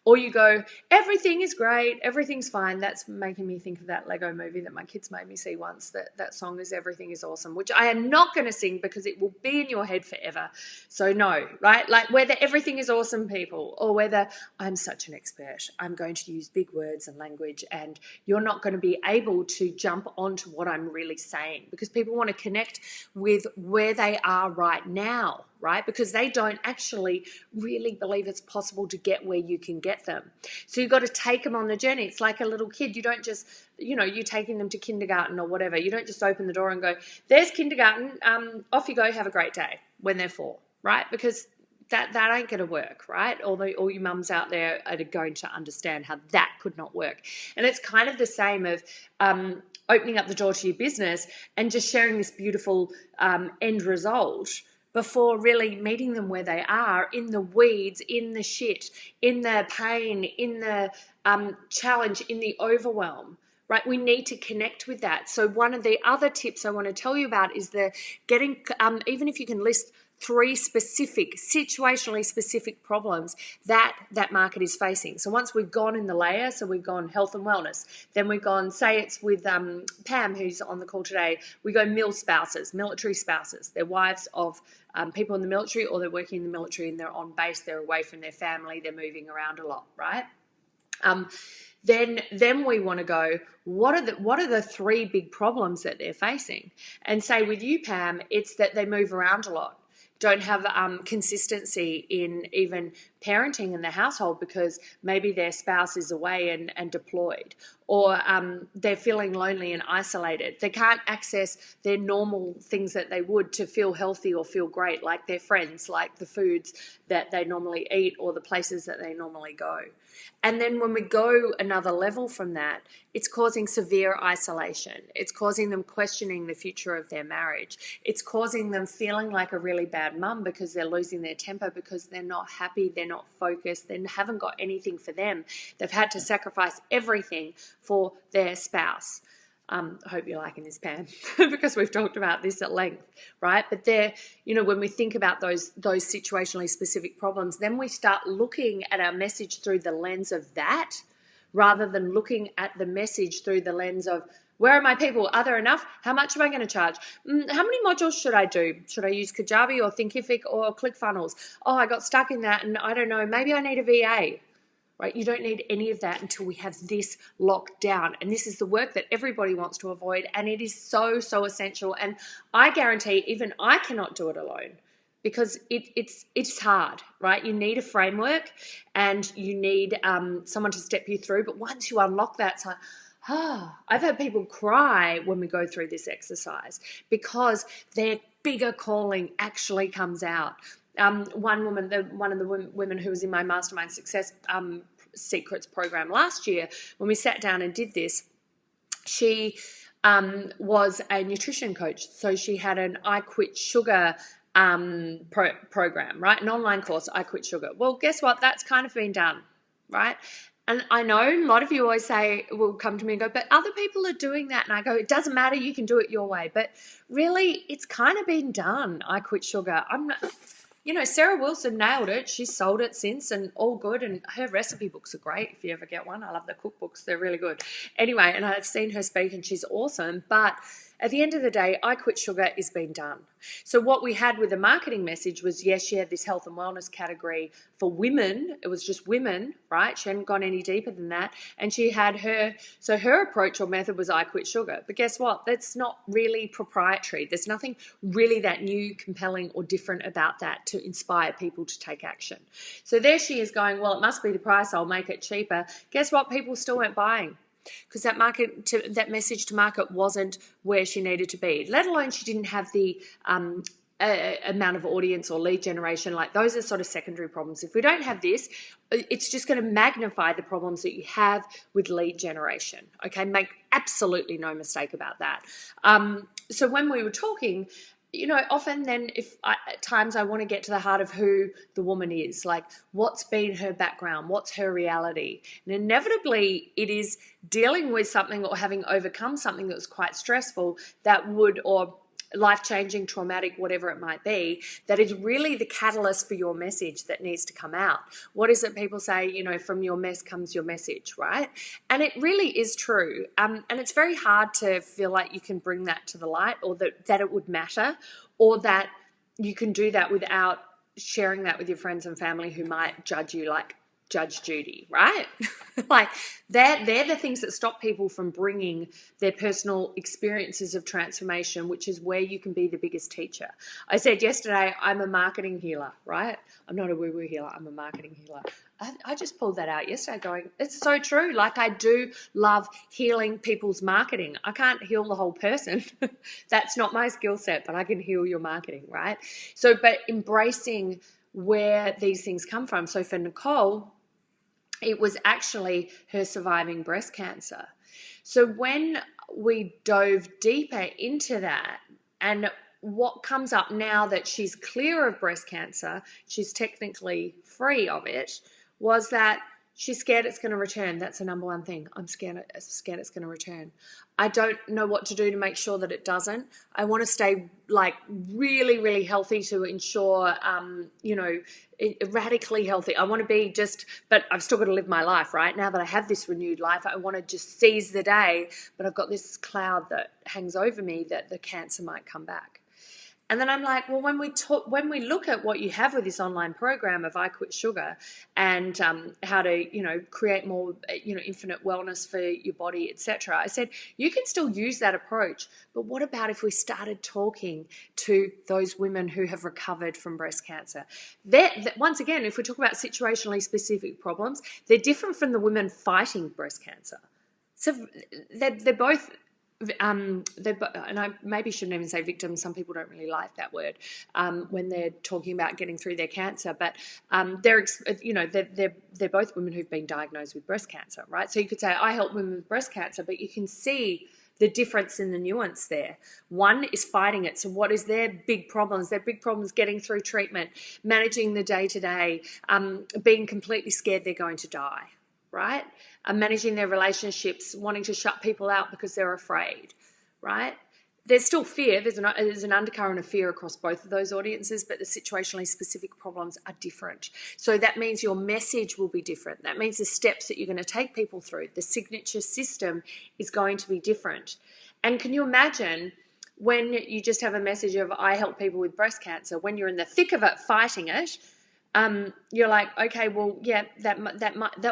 or you go, everything is great, everything's fine. That's making me think of that Lego movie that my kids made me see once. That song is Everything is Awesome, which I am not going to sing because it will be in your head forever. So no, right? Like whether everything is awesome, people, or whether I'm such an expert, I'm going to use big words and language, and you're not going to be able to jump onto what I'm really saying, because people want to connect with where they are right now, right? Because they don't actually really believe it's possible to get where you can get them. So you've got to take them on the journey. It's like a little kid. You don't just, you're taking them to kindergarten or whatever. You don't just open the door and go, there's kindergarten, off you go, have a great day, when they're 4, right? Because that ain't going to work, right? Although all you mums out there are going to understand how that could not work. And it's kind of the same of opening up the door to your business and just sharing this beautiful end result before really meeting them where they are, in the weeds, in the shit, in the pain, in the challenge, in the overwhelm, right? We need to connect with that. So one of the other tips I want to tell you about is getting, even if you can list 3 specific, situationally specific problems that market is facing. So once we've gone in the layer, so we've gone health and wellness, then we've gone, say it's with Pam, who's on the call today, we go military spouses. They're wives of people in the military, or they're working in the military and they're on base, they're away from their family, they're moving around a lot, right? Then we want to go, what are the 3 big problems that they're facing? And say with you, Pam, it's that they move around a lot, don't have consistency in even parenting in the household because maybe their spouse is away and deployed, or they're feeling lonely and isolated. They can't access their normal things that they would to feel healthy or feel great, like their friends, like the foods that they normally eat or the places that they normally go. And then when we go another level from that, it's causing severe isolation. It's causing them questioning the future of their marriage. It's causing them feeling like a really bad mum because they're losing their temper, because they're not happy, they're not focused, they haven't got anything for them. They've had to sacrifice everything for their spouse. I hope you're liking this, Pam, because we've talked about this at length, right? But when we think about those situationally specific problems, then we start looking at our message through the lens of that, rather than looking at the message through the lens of, where are my people? Are there enough? How much am I going to charge? How many modules should I do? Should I use Kajabi or Thinkific or ClickFunnels? Oh, I got stuck in that, and I don't know, maybe I need a VA. Right? You don't need any of that until we have this locked down. And this is the work that everybody wants to avoid. And it is so, so essential. And I guarantee even I cannot do it alone, because it's hard, right? You need a framework and you need someone to step you through. But once you unlock that, it's like, I've had people cry when we go through this exercise, because their bigger calling actually comes out. One woman, one of the women who was in my Mastermind Success Secrets program last year, when we sat down and did this, she was a nutrition coach. So she had an I Quit Sugar program, right? An online course, I Quit Sugar. Well, guess what? That's kind of been done, right? And I know a lot of you always will come to me and go, but other people are doing that. And I go, it doesn't matter. You can do it your way. But really, it's kind of been done. I Quit Sugar. I'm not... Sarah Wilson nailed it. She's sold it since, and all good. And her recipe books are great if you ever get one. I love the cookbooks. They're really good. Anyway, and I've seen her speak and she's awesome. But at the end of the day, I Quit Sugar is being done. So what we had with the marketing message was, yes, she had this health and wellness category for women. It was just women, right? She hadn't gone any deeper than that. And she had her approach or method was I Quit Sugar. But guess what? That's not really proprietary. There's nothing really that new, compelling, or different about that to inspire people to take action. So there she is going, well, it must be the price. I'll make it cheaper. Guess what? People still weren't buying, because that message to market wasn't where she needed to be, let alone she didn't have the amount of audience or lead generation. Like those are sort of secondary problems. If we don't have this, it's just going to magnify the problems that you have with lead generation. Okay, make absolutely no mistake about that. So when we were talking, often then at times I want to get to the heart of who the woman is, like what's been her background, what's her reality. And inevitably it is dealing with something or having overcome something that was quite stressful or life-changing, traumatic, whatever it might be, that is really the catalyst for your message that needs to come out. What is it people say, from your mess comes your message, right? And it really is true. And it's very hard to feel like you can bring that to the light, or that it would matter, or that you can do that without sharing that with your friends and family who might judge you like Judge Judy, right? Like they're the things that stop people from bringing their personal experiences of transformation, which is where you can be the biggest teacher. I said yesterday, I'm a marketing healer, right? I'm not a woo-woo healer, I'm a marketing healer. I just pulled that out yesterday going, it's so true. Like I do love healing people's marketing. I can't heal the whole person. That's not my skill set, but I can heal your marketing, right? So, but embracing where these things come from. So for Nicole, it was actually her surviving breast cancer. So when we dove deeper into that, and what comes up now that she's clear of breast cancer, she's technically free of it, was that she's scared it's going to return. That's the number one thing. I'm scared it's going to return. I don't know what to do to make sure that it doesn't. I want to stay like really, really healthy to ensure, radically healthy. I want to be but I've still got to live my life, right? Now that I have this renewed life, I want to just seize the day, but I've got this cloud that hangs over me that the cancer might come back. And then I'm like, well, when we look at what you have with this online program of I Quit Sugar and how to, create more, infinite wellness for your body, etc. I said, you can still use that approach, but what about if we started talking to those women who have recovered from breast cancer? Once again, if we talk about situationally specific problems, they're different from the women fighting breast cancer. So they're both... and I maybe shouldn't even say victims. Some people don't really like that word when they're talking about getting through their cancer. But they're both women who've been diagnosed with breast cancer, right? So you could say I help women with breast cancer, but you can see the difference in the nuance there. One is fighting it. So what is their big problems? Their big problems getting through treatment, managing the day-to-day, being completely scared they're going to die, right? Managing their relationships, wanting to shut people out because they're afraid, right? There's still fear. There's an undercurrent of fear across both of those audiences, but the situationally specific problems are different. So that means your message will be different. That means the steps that you're going to take people through, the signature system is going to be different. And can you imagine when you just have a message of I help people with breast cancer, when you're in the thick of it, fighting it, you're like, okay, well, yeah, that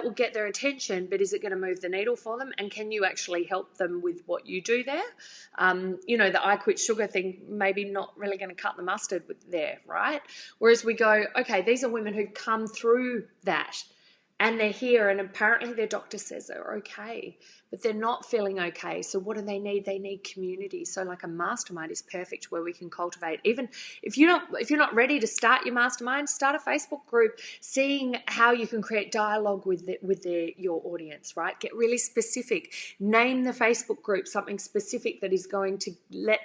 will get their attention, but is it going to move the needle for them? And can you actually help them with what you do there? The I Quit Sugar thing, maybe not really going to cut the mustard there, right? Whereas we go, okay, these are women who've come through that and they're here and apparently their doctor says they're okay, but they're not feeling okay. So what do they need? They need community. So like a mastermind is perfect where we can cultivate. Even if you're not ready to start your mastermind, start a Facebook group, seeing how you can create dialogue with your audience, right? Get really specific. Name the Facebook group something specific that is going to let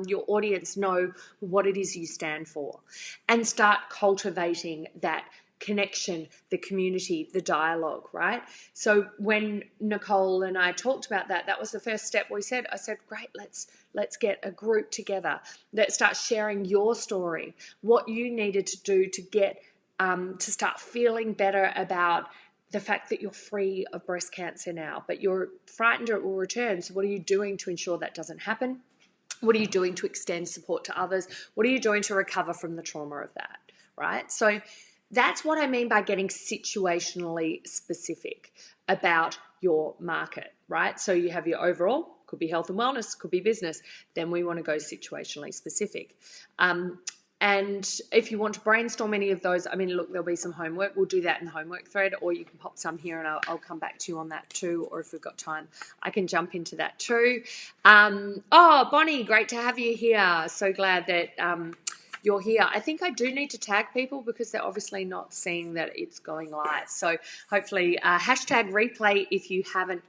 your audience know what it is you stand for, and start cultivating that connection, the community, the dialogue, right? So when Nicole and I talked about that was the first step I said, great, let's get a group together. Let's start sharing your story, what you needed to do to get to start feeling better about the fact that you're free of breast cancer now, but you're frightened it will return. So what are you doing to ensure that doesn't happen? What are you doing to extend support to others? What are you doing to recover from the trauma of that, right? So that's what I mean by getting situationally specific about your market, right? So you have your overall, could be health and wellness, could be business. Then we want to go situationally specific. And if you want to brainstorm any of those, look, there'll be some homework. We'll do that in the homework thread, or you can pop some here and I'll come back to you on that too. Or if we've got time, I can jump into that too. Bonnie, great to have you here. So glad that you're here. I think I do need to tag people because they're obviously not seeing that it's going live. So hopefully hashtag replay if you haven't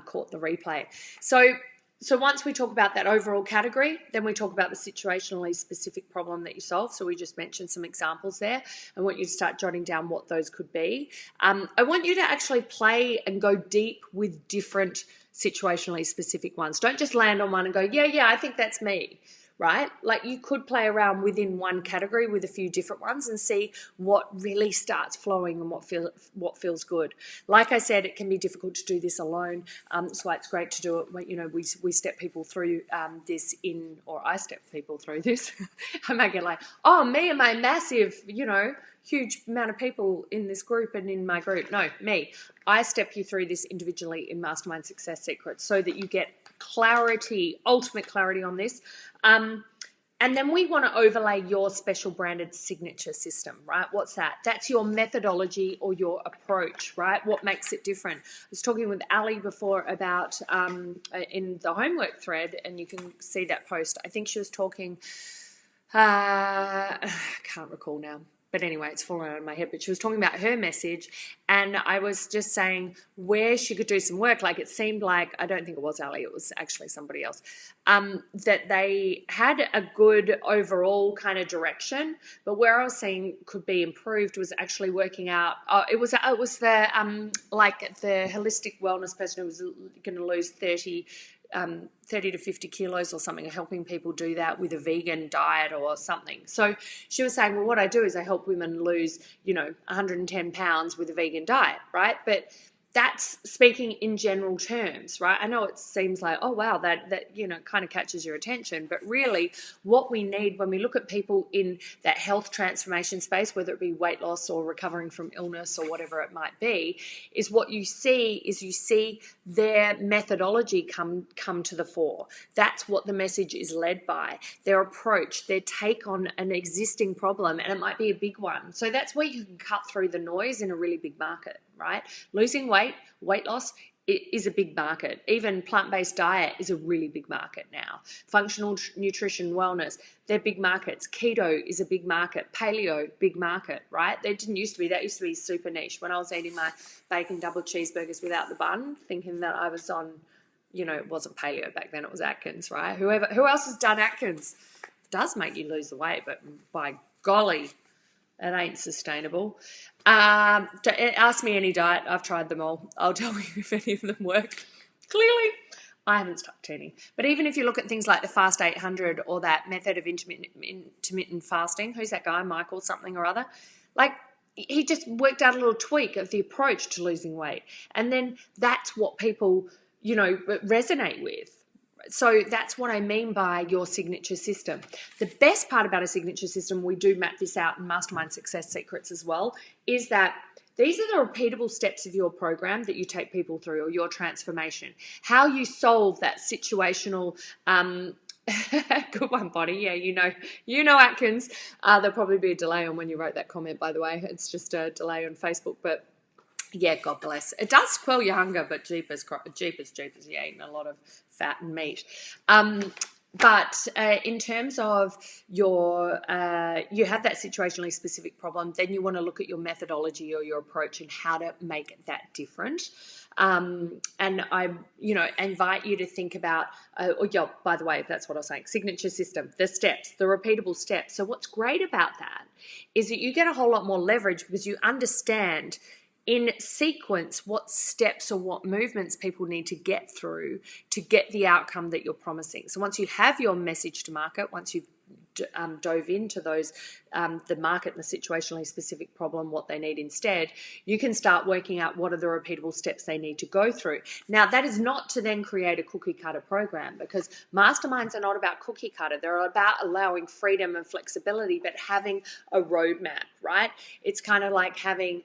caught the replay. So once we talk about that overall category, then we talk about the situationally specific problem that you solve. So we just mentioned some examples there. I want you to start jotting down what those could be. I want you to actually play and go deep with different situationally specific ones. Don't just land on one and go, yeah, I think that's me. Right? Like you could play around within one category with a few different ones and see what really starts flowing and what feels good. Like I said, it can be difficult to do this alone. That's why it's great to do it when, we step people through this or I step people through this. I might get like, oh, me and my massive, huge amount of people in this group and in my group. No, me. I step you through this individually in Mastermind Success Secrets so that you get clarity, ultimate clarity on this. And then we want to overlay your special branded signature system, right? What's that? That's your methodology or your approach, right? What makes it different? I was talking with Ali before about in the homework thread, and you can see that post. I think she was talking, I can't recall now. But anyway, it's fallen out of my head. But she was talking about her message, and I was just saying where she could do some work. Like it seemed like, I don't think it was Ali, it was actually somebody else, that they had a good overall kind of direction. But where I was saying could be improved was actually working out. It was the like the holistic wellness person who was going to lose 30 to 50 kilos or something, helping people do that with a vegan diet or something. So she was saying, well, what I do is I help women lose, 110 pounds with a vegan diet, right? But that's speaking in general terms, right? I know it seems like, oh, wow, that kind of catches your attention. But really what we need when we look at people in that health transformation space, whether it be weight loss or recovering from illness or whatever it might be, is what you see their methodology come to the fore. That's what the message is led by, their approach, their take on an existing problem, and it might be a big one. So that's where you can cut through the noise in a really big market, right? Losing weight loss, it is a big market. Even plant-based diet is a really big market now. Functional nutrition, wellness, they're big markets. Keto is a big market. Paleo, big market, right? They didn't used to be. That used to be super niche. When I was eating my bacon double cheeseburgers without the bun, thinking that I was on, it wasn't paleo back then, it was Atkins, right? Who else has done Atkins? It does make you lose the weight, but by golly, it ain't sustainable. Ask me any diet. I've tried them all. I'll tell you if any of them work. Clearly, I haven't stuck to any. But even if you look at things like the Fast 800 or that method of intermittent fasting, who's that guy, Michael something or other? Like, he just worked out a little tweak of the approach to losing weight. And then that's what people, resonate with. So that's what I mean by your signature system. The best part about a signature system, we do map this out in Mastermind Success Secrets as well, is that these are the repeatable steps of your program that you take people through, or your transformation. How you solve that situational, good one, Bonnie. Yeah, you know Atkins. There'll probably be a delay on when you wrote that comment, by the way. It's just a delay on Facebook, but yeah, God bless. It does quell your hunger, but jeepers, you're eating a lot of fat and meat. But in terms of you have that situationally specific problem, then you want to look at your methodology or your approach and how to make that different. And I, invite you to think about, by the way, that's what I was saying, signature system, the steps, the repeatable steps. So what's great about that is that you get a whole lot more leverage because you understand in sequence what steps or what movements people need to get through to get the outcome that you're promising. So once you have your message to market, once you've dove into those, the market and the situationally specific problem, what they need instead, you can start working out what are the repeatable steps they need to go through. Now, that is not to then create a cookie cutter program, because masterminds are not about cookie cutter. They're about allowing freedom and flexibility, but having a roadmap, right? It's kind of like having,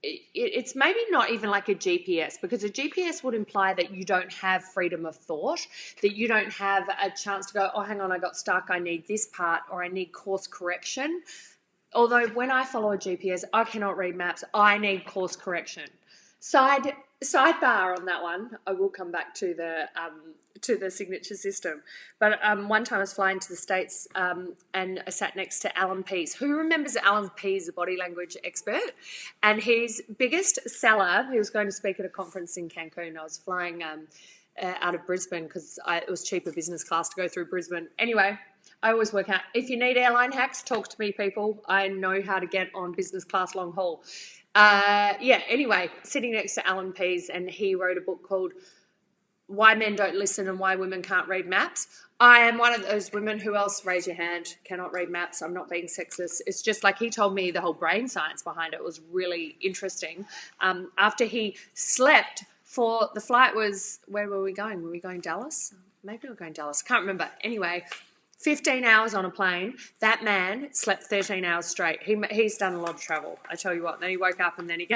it's maybe not even like a GPS, because a GPS would imply that you don't have freedom of thought, that you don't have a chance to go, oh, hang on, I got stuck, I need this part, or I need course correction. Although when I follow a GPS, I cannot read maps, I need course correction. Sidebar on that one. I will come back to the signature system. But one time I was flying to the States and I sat next to Alan Pease. Who remembers Alan Pease, a body language expert? And his biggest seller, he was going to speak at a conference in Cancun. I was flying out of Brisbane because it was cheaper business class to go through Brisbane. Anyway, I always work out, if you need airline hacks, talk to me, people. I know how to get on business class long haul. Anyway, sitting next to Alan Pease, and he wrote a book called Why Men Don't Listen and Why Women Can't Read Maps. I am one of those women. Who else, raise your hand, cannot read maps? I'm not being sexist. It's just like he told me the whole brain science behind it was really interesting. After he slept for the flight was, where were we going? Were we going Dallas? Maybe we were going Dallas. I can't remember. Anyway, 15 hours on a plane. That man slept 13 hours straight. He's done a lot of travel, I tell you what. Then he woke up and then he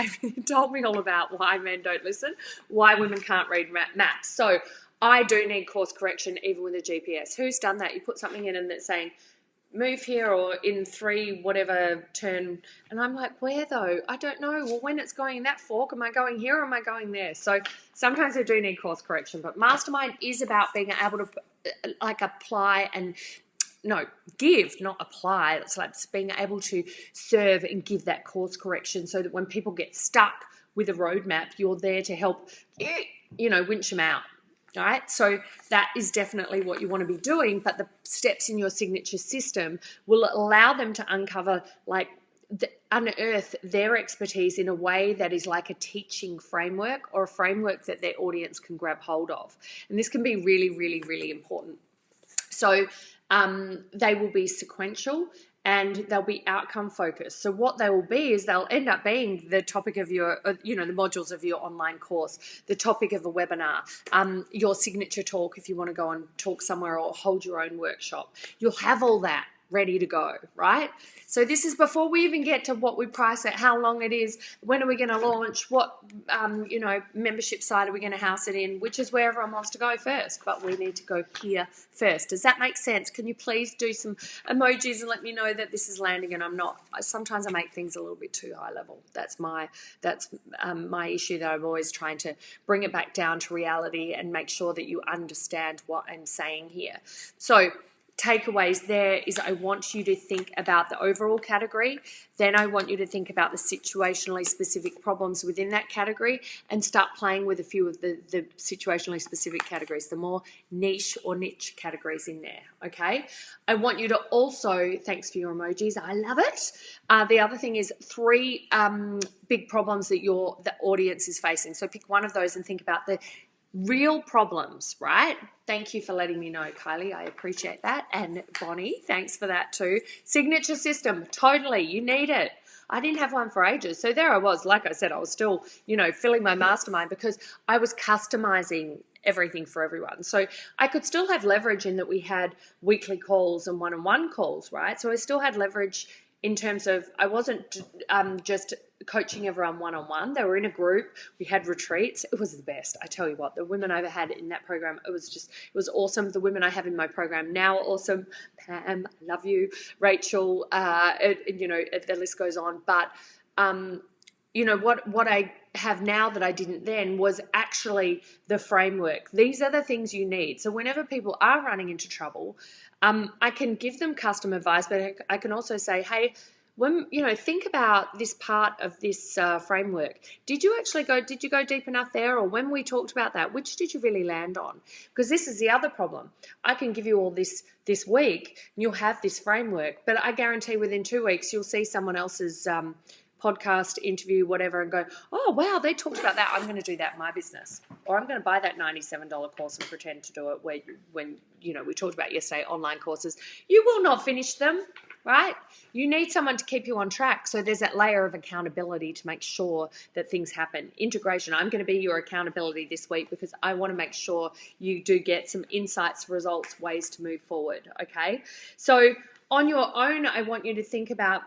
told me all about why men don't listen, why women can't read maps. So I do need course correction even with a GPS. Who's done that? You put something in and it's saying, move here or in 3 whatever turn. And I'm like, where though? I don't know. Well, when it's going in that fork, am I going here or am I going there? So sometimes I do need course correction. But Mastermind is about being able to apply and give, not apply. It's like being able to serve and give that course correction so that when people get stuck with a roadmap, you're there to help, winch them out. All right, so that is definitely what you want to be doing, but the steps in your signature system will allow them to unearth their expertise in a way that is like a teaching framework or a framework that their audience can grab hold of. And this can be really, really, really important. So they will be sequential and they'll be outcome focused. So what they will be is they'll end up being the topic of your, the modules of your online course, the topic of a webinar, your signature talk if you want to go and talk somewhere or hold your own workshop. You'll have all that ready to go, right? So this is before we even get to what we price it, how long it is, when are we going to launch, what, membership site are we going to house it in, which is where everyone wants to go first, but we need to go here first. Does that make sense? Can you please do some emojis and let me know that this is landing and I'm not? Sometimes I make things a little bit too high level. That's my issue, that I'm always trying to bring it back down to reality and make sure that you understand what I'm saying here. So takeaways there is I want you to think about the overall category, then I want you to think about the situationally specific problems within that category and start playing with a few of the situationally specific categories, the more niche or niche categories in there, okay? I want you to also, thanks for your emojis, I love it. The other thing is 3 big problems that the audience is facing. So pick one of those and think about the real problems, right? Thank you for letting me know, Kylie. I appreciate that. And Bonnie, thanks for that too. Signature system, totally. You need it. I didn't have one for ages. So there I was. Like I said, I was still, filling my mastermind because I was customizing everything for everyone. So I could still have leverage in that we had weekly calls and one-on-one calls, right? So I still had leverage in terms of I wasn't just coaching everyone one-on-one. They were in a group. We had retreats. It was the best. I tell you what, the women I had in that program, it was awesome. The women I have in my program now are awesome. Pam, I love you. Rachel, the list goes on. But, what I have now that I didn't then was actually the framework. These are the things you need. So whenever people are running into trouble, I can give them custom advice, but I can also say, hey, when think about this part of this framework. Did you go deep enough there? Or when we talked about that, which did you really land on? Because this is the other problem. I can give you all this week and you'll have this framework, but I guarantee within 2 weeks you'll see someone else's podcast, interview, whatever, and go, oh, wow, they talked about that. I'm going to do that in my business. Or I'm going to buy that $97 course and pretend to do it when we talked about yesterday, online courses. You will not finish them, right? You need someone to keep you on track. So there's that layer of accountability to make sure that things happen. Integration. I'm going to be your accountability this week because I want to make sure you do get some insights, results, ways to move forward, okay? So on your own, I want you to think about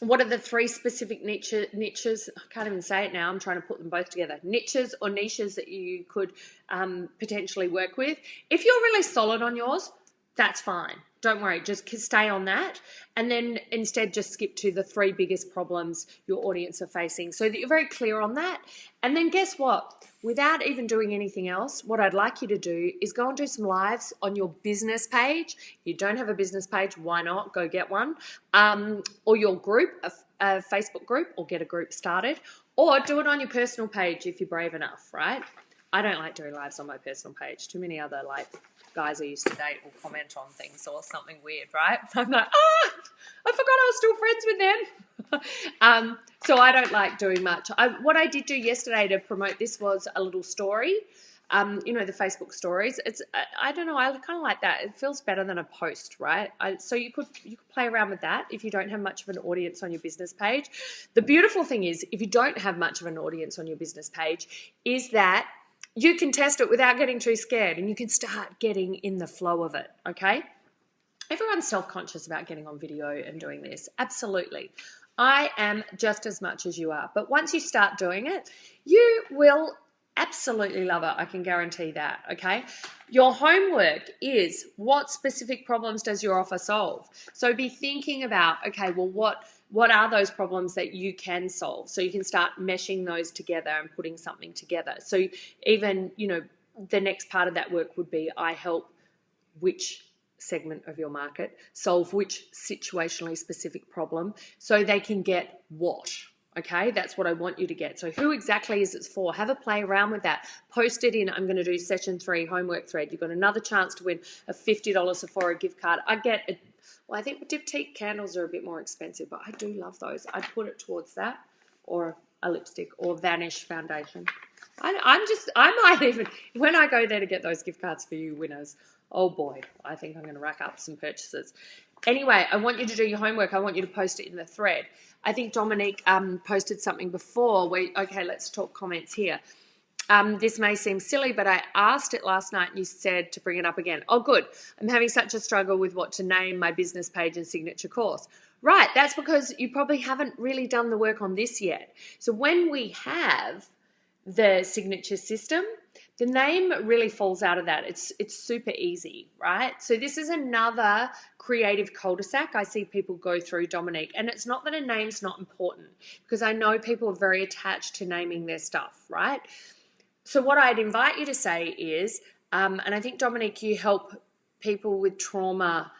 what are the 3 specific niches? I can't even say it now. I'm trying to put them both together. Niches or niches that you could potentially work with. If you're really solid on yours, that's fine. Don't worry, just stay on that. And then instead just skip to the 3 biggest problems your audience are facing so that you're very clear on that. And then guess what? Without even doing anything else, what I'd like you to do is go and do some lives on your business page. You don't have a business page, why not? Go get one. Or your group, a Facebook group, or get a group started. Or do it on your personal page if you're brave enough, right? I don't like doing lives on my personal page. Too many other guys I used to date will comment on things or something weird, right? I'm like, I forgot I was still friends with them. So I don't like doing much. What I did do yesterday to promote this was a little story. The Facebook stories. I don't know. I kind of like that. It feels better than a post, right? So you could play around with that if you don't have much of an audience on your business page. The beautiful thing is, if you don't have much of an audience on your business page, is that you can test it without getting too scared, and you can start getting in the flow of it, okay? Everyone's self-conscious about getting on video and doing this. Absolutely. I am just as much as you are. But once you start doing it, you will absolutely love it. I can guarantee that, okay? Your homework is, what specific problems does your offer solve? So be thinking about, okay, well, what are those problems that you can solve? So you can start meshing those together and putting something together. So even, the next part of that work would be, I help which segment of your market solve which situationally specific problem so they can get what. Okay, that's what I want you to get. So who exactly is it for? Have a play around with that. Post it in. I'm going to do session 3 homework thread. You've got another chance to win a $50 Sephora gift card. I think Diptyque candles are a bit more expensive, but I do love those. I'd put it towards that, or a lipstick, or Vanish foundation. I might even, when I go there to get those gift cards for you winners, oh boy, I think I'm going to rack up some purchases. Anyway, I want you to do your homework. I want you to post it in the thread. I think Dominique posted something before. Okay, let's talk comments here. This may seem silly, but I asked it last night and you said to bring it up again. Oh, good. I'm having such a struggle with what to name my business page and signature course. Right, that's because you probably haven't really done the work on this yet. So when we have the signature system, the name really falls out of that. It's super easy, right? So this is another creative cul-de-sac I see people go through, Dominique. And it's not that a name's not important, because I know people are very attached to naming their stuff, right? So what I'd invite you to say is, and I think, Dominique, you help people with trauma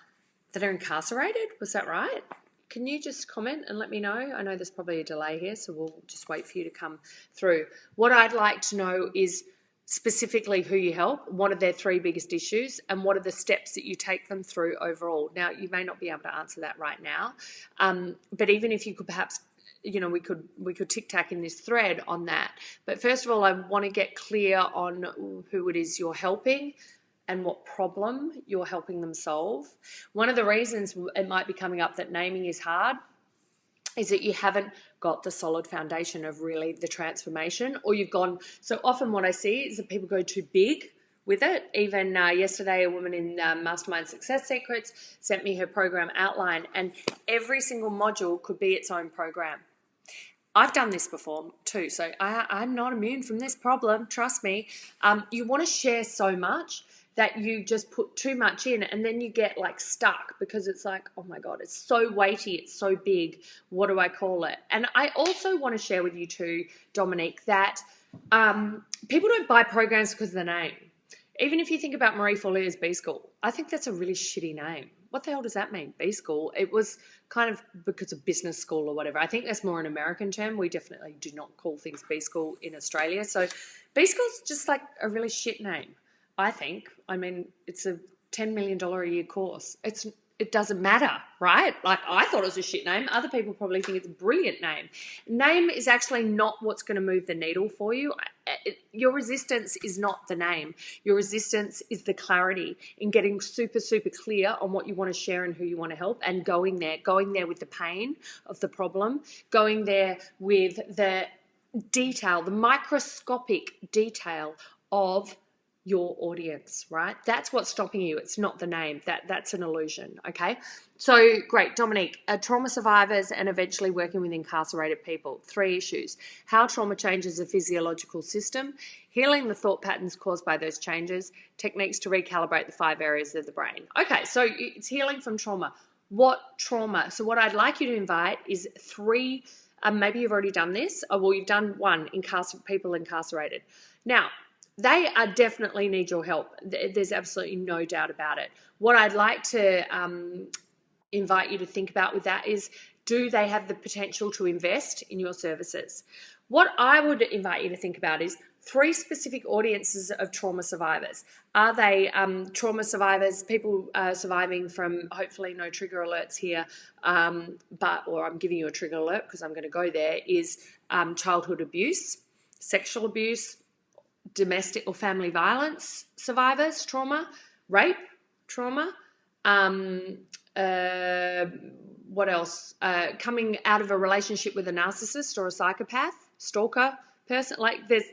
that are incarcerated. Was that right? Can you just comment and let me know? I know there's probably a delay here, so we'll just wait for you to come through. What I'd like to know is specifically who you help, what are their 3 biggest issues, and what are the steps that you take them through overall. Now, you may not be able to answer that right now, but even if you could perhaps, we could tic-tac in this thread on that. But first of all, I want to get clear on who it is you're helping and what problem you're helping them solve. One of the reasons it might be coming up that naming is hard is that you haven't got the solid foundation of really the transformation, or you've gone, so often what I see is that people go too big with it. Even yesterday, a woman in Mastermind Success Secrets sent me her program outline, and every single module could be its own program. I've done this before too, so I'm not immune from this problem, trust me. You want to share so much that you just put too much in, and then you get stuck because it's like, oh my God, it's so weighty, it's so big, what do I call it? And I also want to share with you too, Dominique, that people don't buy programs because of the name. Even if you think about Marie Forleo's B School, I think that's a really shitty name. What the hell does that mean, B School? It was kind of because of business school or whatever. I think that's more an American term. We definitely do not call things B School in Australia. So B School's just a really shit name, I think. I mean, it's a $10 million a year course. It doesn't matter, right? I thought it was a shit name. Other people probably think it's a brilliant name. Name is actually not what's going to move the needle for you. Your resistance is not the name. Your resistance is the clarity in getting super, super clear on what you want to share and who you want to help, and going there with the pain of the problem, going there with the detail, the microscopic detail of your audience, right? That's what's stopping you. It's not the name. That's an illusion, okay? So great, Dominique, trauma survivors and eventually working with incarcerated people. 3 issues: how trauma changes the physiological system, healing the thought patterns caused by those changes, techniques to recalibrate the 5 areas of the brain. Okay, so it's healing from trauma. What trauma? So what I'd like you to invite is 3, maybe you've already done this, or well, you've done 1, people incarcerated. Now, they are definitely need your help. There's absolutely no doubt about it. What I'd like to invite you to think about with that is, do they have the potential to invest in your services? What I would invite you to think about is 3 specific audiences of trauma survivors. Are they trauma survivors, people surviving from, hopefully no trigger alerts here, or I'm giving you a trigger alert because I'm going to go there, is childhood abuse, sexual abuse, domestic or family violence survivors, trauma, rape, trauma, what else? Coming out of a relationship with a narcissist or a psychopath, stalker person. Like, there's,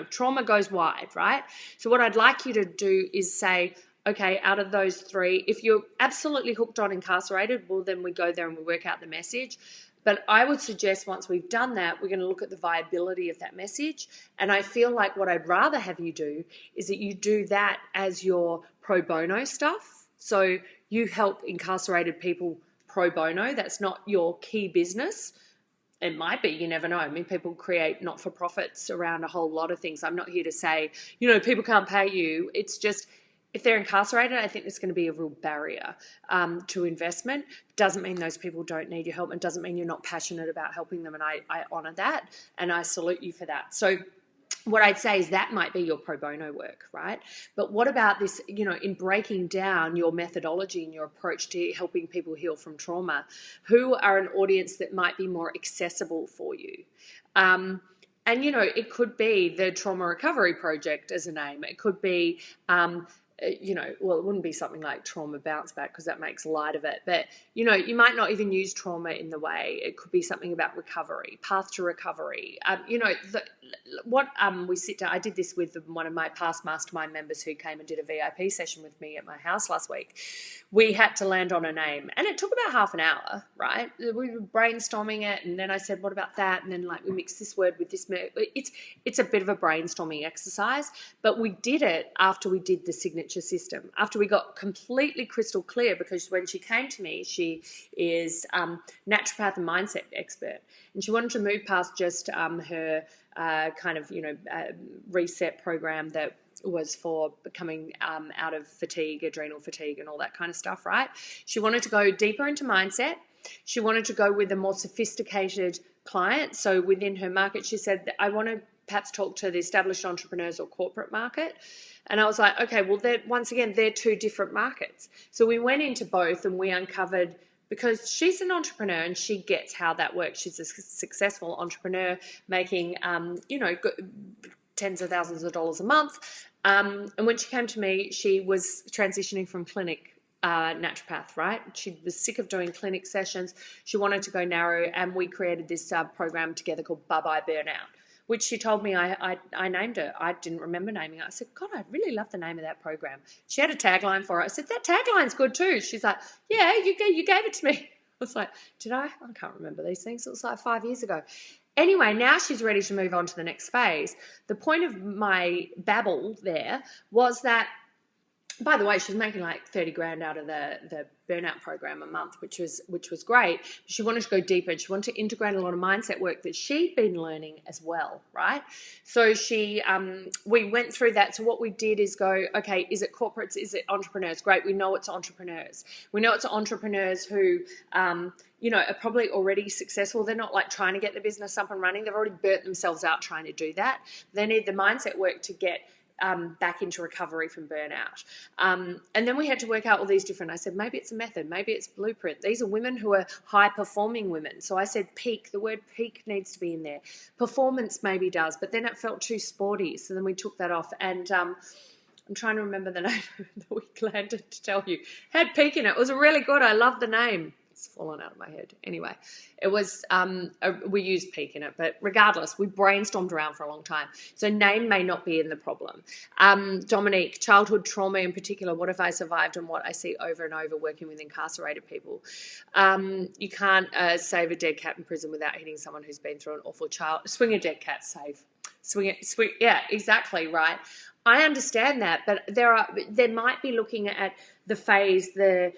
trauma goes wide, right? So what I'd like you to do is say, okay, out of those 3, if you're absolutely hooked on incarcerated, well, then we go there and we work out the message. But I would suggest once we've done that, we're going to look at the viability of that message. And I feel like what I'd rather have you do is that you do that as your pro bono stuff. So you help incarcerated people pro bono. That's not your key business. It might be, you never know. I mean, people create not-for-profits around a whole lot of things. I'm not here to say, people can't pay you. It's just, if they're incarcerated, I think there's going to be a real barrier to investment. Doesn't mean those people don't need your help, and doesn't mean you're not passionate about helping them, and I honour that, and I salute you for that. So what I'd say is that might be your pro bono work, right? But what about this, in breaking down your methodology and your approach to helping people heal from trauma, who are an audience that might be more accessible for you? And, it could be the Trauma Recovery Project as a name. It could be, well, it wouldn't be something like Trauma Bounce Back because that makes light of it. But, you might not even use trauma in the way. It could be something about recovery, path to recovery. We sit down, I did this with one of my past mastermind members who came and did a VIP session with me at my house last week. We had to land on a name, and it took about half an hour, right? We were brainstorming it, and then I said, what about that? And then we mixed this word with this. It's a bit of a brainstorming exercise, but we did it after we did the signature system, after we got completely crystal clear, because when she came to me, she is naturopath and mindset expert, and she wanted to move past just her reset program that was for coming out of fatigue, adrenal fatigue and all that kind of stuff, right? She wanted to go deeper into mindset. She wanted to go with a more sophisticated client. So within her market, she said, I want to perhaps talk to the established entrepreneurs or corporate market. And I was like, okay, well, they're 2 different markets. So we went into both, and we uncovered, because she's an entrepreneur and she gets how that works. She's a successful entrepreneur making, tens of thousands of dollars a month. And when she came to me, she was transitioning from clinic naturopath, right? She was sick of doing clinic sessions. She wanted to go narrow, and we created this program together called Bye-Bye Burnout, which she told me I named her. I didn't remember naming it. I said, God, I really love the name of that program. She had a tagline for it. I said, that tagline's good too. She's like, yeah, you gave it to me. I was like, did I? I can't remember these things. It was like 5 years ago. Anyway, now she's ready to move on to the next phase. The point of my babble there was that, by the way, she was making like 30 grand out of the burnout program a month, which was great. She wanted to go deeper, and she wanted to integrate a lot of mindset work that she'd been learning as well, right? So we went through that. So what we did is go, okay, is it corporates? Is it entrepreneurs? Great, we know it's entrepreneurs. We know it's entrepreneurs who, are probably already successful. They're not like trying to get the business up and running. They've already burnt themselves out trying to do that. They need the mindset work to get back into recovery from burnout. And then we had to work out all these different, I said, maybe it's a method, maybe it's blueprint. These are women who are high-performing women. So I said peak, the word peak needs to be in there. Performance maybe does, but then it felt too sporty. So then we took that off, and I'm trying to remember the name that we landed to tell you. Had peak in it. It was really good. I love the name. It's fallen out of my head. Anyway, it was, we used peak in it, but regardless, we brainstormed around for a long time. So name may not be in the problem. Dominique, childhood trauma in particular, what if I survived and what I see over and over working with incarcerated people? You can't save a dead cat in prison without hitting someone who's been through an awful child. Swing a dead cat, save. Swing it, swing. Yeah, exactly, right. I understand that, but there might be looking at the phase, the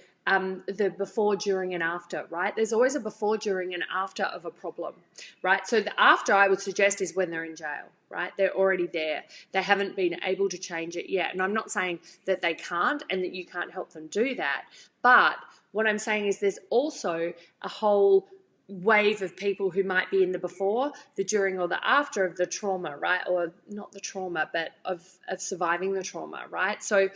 before, during, and after, right? There's always a before, during, and after of a problem, right? So the after, I would suggest, is when they're in jail, right? They're already there. They haven't been able to change it yet. And I'm not saying that they can't and that you can't help them do that. But what I'm saying is there's also a whole wave of people who might be in the before, the during, or the after of the trauma, right? Or not the trauma, but of surviving the trauma, right? So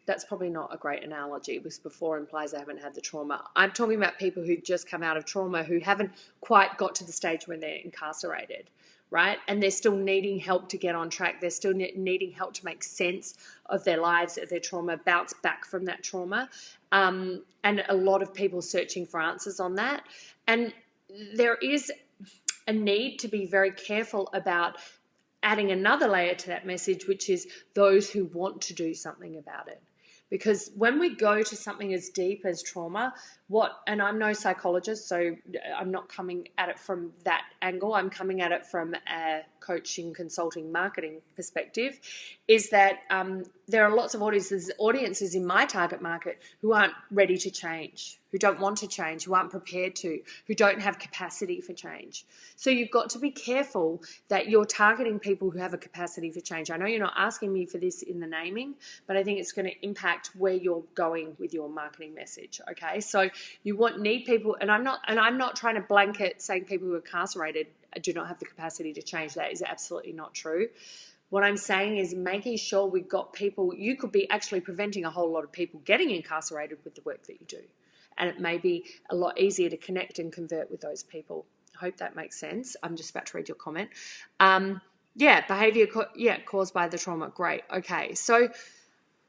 that's probably not a great analogy because before implies they haven't had the trauma. I'm talking about people who just come out of trauma who haven't quite got to the stage when they're incarcerated, right? And they're still needing help to get on track. They're still needing help to make sense of their lives, of their trauma, bounce back from that trauma. And a lot of people searching for answers on that. And there is a need to be very careful about adding another layer to that message, which is those who want to do something about it. Because when we go to something as deep as trauma, and I'm no psychologist, so I'm not coming at it from that angle, I'm coming at it from a coaching, consulting, marketing perspective, is that there are lots of audiences in my target market who aren't ready to change, who don't want to change, who aren't prepared to, who don't have capacity for change. So you've got to be careful that you're targeting people who have a capacity for change. I know you're not asking me for this in the naming, but I think it's going to impact where you're going with your marketing message. Okay, so you need people, and I'm not trying to blanket saying people who are incarcerated do not have the capacity to change. That is absolutely not true. What I'm saying is making sure we've got people. You could be actually preventing a whole lot of people getting incarcerated with the work that you do, and it may be a lot easier to connect and convert with those people. I hope that makes sense. I'm just about to read your comment. Behavior caused by the trauma. Great. Okay, so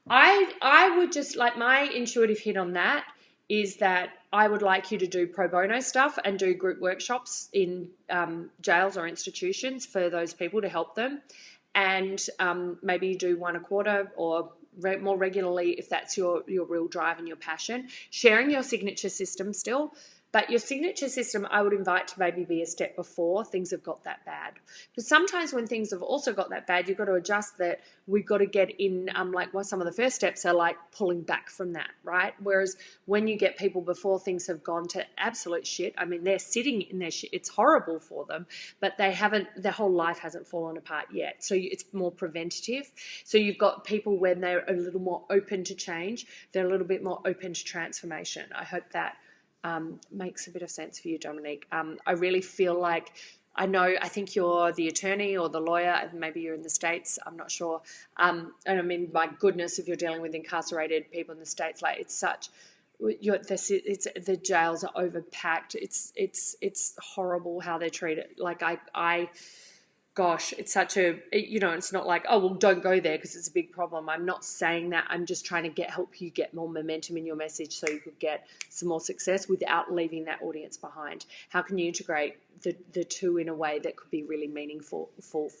I would just, like, my intuitive hit on that is that I would like you to do pro bono stuff and do group workshops in jails or institutions for those people to help them. And maybe you do one a quarter or more regularly if that's your real drive and your passion. Sharing your signature system still. But your signature system, I would invite to maybe be a step before things have got that bad. Because sometimes when things have also got that bad, you've got to adjust that. We've got to get in, some of the first steps are like pulling back from that, right? Whereas when you get people before things have gone to absolute shit, I mean, they're sitting in their shit. It's horrible for them, but their whole life hasn't fallen apart yet. So it's more preventative. So you've got people when they're a little more open to change, they're a little bit more open to transformation. I hope that makes a bit of sense for you, Dominique. I really feel like I think you're the attorney or the lawyer, maybe you're in the States, I'm not sure. And I mean, my goodness, if you're dealing with incarcerated people in the States, like the jails are overpacked. It's horrible how they're treated. Like gosh, it's it's not like, oh, well, don't go there because it's a big problem. I'm not saying that. I'm just trying to help you get more momentum in your message so you could get some more success without leaving that audience behind. How can you integrate the two in a way that could be really meaningful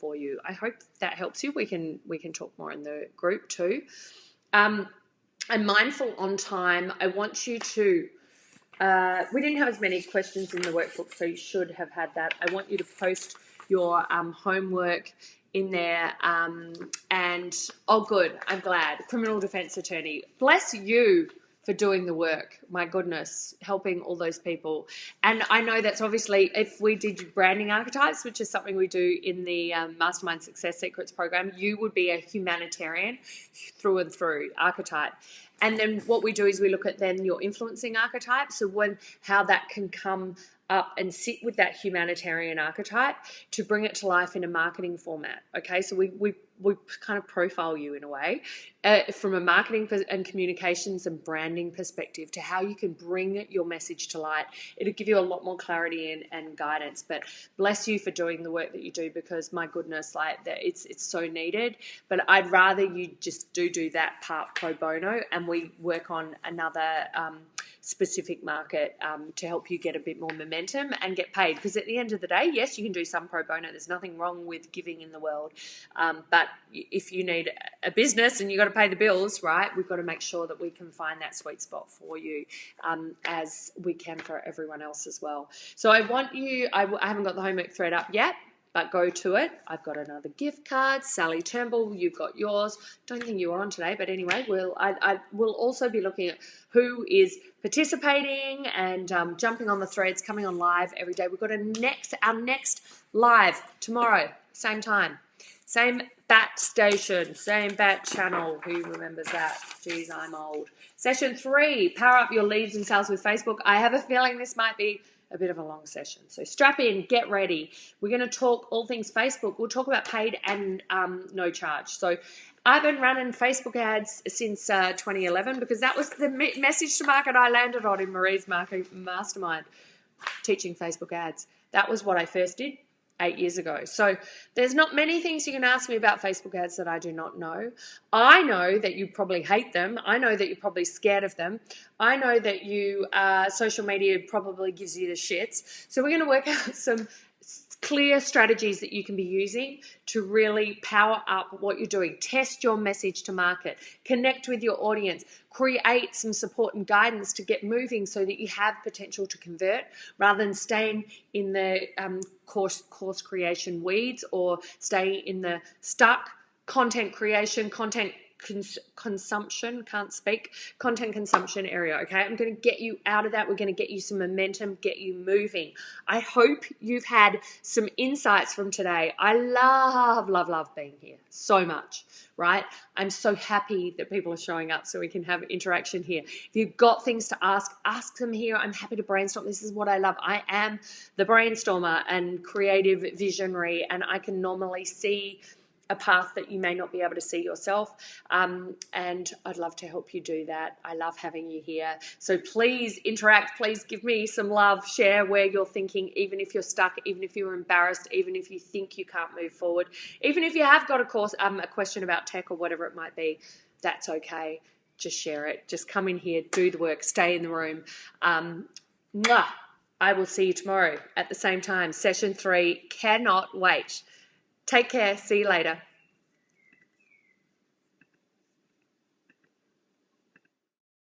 for you? I hope that helps you. We can talk more in the group too. I'm mindful on time. I want you to, we didn't have as many questions in the workbook, so you should have had that. I want you to post your homework in there, and good, I'm glad. Criminal defence attorney, bless you for doing the work. My goodness, helping all those people. And I know that's obviously, if we did branding archetypes, which is something we do in the Mastermind Success Secrets program, you would be a humanitarian through and through archetype. And then what we do is we look at then your influencing archetype. So how that can come up and sit with that humanitarian archetype to bring it to life in a marketing format. Okay, so we kind of profile you in a way from a marketing and communications and branding perspective to how you can bring your message to light. It'll give you a lot more clarity and guidance. But bless you for doing the work that you do, because my goodness, like that, it's so needed. But I'd rather you just do that part pro bono, and we work on another specific market to help you get a bit more momentum and get paid. Because at the end of the day, yes, you can do some pro bono. There's nothing wrong with giving in the world. But if you need a business and you've got to pay the bills, right, we've got to make sure that we can find that sweet spot for you, as we can for everyone else as well. So I want you, I haven't got the homework thread up yet, but go to it. I've got another gift card. Sally Turnbull, you've got yours. Don't think you were on today, but anyway, I will also be looking at who is participating and jumping on the threads, coming on live every day. We've got our next live tomorrow, same time, same bat station, same bat channel. Who remembers that? Geez, I'm old. Session 3, power up your leads and sales with Facebook. I have a feeling this might be a bit of a long session. So strap in, get ready. We're going to talk all things Facebook. We'll talk about paid and no charge. So I've been running Facebook ads since 2011 because that was the message to market I landed on in Marie's marketing mastermind, teaching Facebook ads. That was what I first did 8 years ago. So there's not many things you can ask me about Facebook ads that I do not know. I know that you probably hate them. I know that you're probably scared of them. I know that social media probably gives you the shits. So we're going to work out some clear strategies that you can be using to really power up what you're doing. Test your message to market. Connect with your audience. Create some support and guidance to get moving so that you have potential to convert rather than staying in the course creation weeds or staying in the stuck content creation, content consumption area. Okay, I'm going to get you out of that. We're going to get you some momentum, get you moving. I hope you've had some insights from today. I love being here so much, right? I'm so happy that people are showing up so we can have interaction here. If you've got things to ask them here. I'm happy to brainstorm. This is what I love. I am the brainstormer and creative visionary, and I can normally see a path that you may not be able to see yourself, and I'd love to help you do that. I love having you here. So please interact, please give me some love, share where you're thinking, even if you're stuck, even if you're embarrassed, even if you think you can't move forward, even if you have got a question about tech or whatever it might be, that's okay. Just share it. Just come in here, do the work, stay in the room. I will see you tomorrow at the same time. Session 3, cannot wait. Take care. See you later.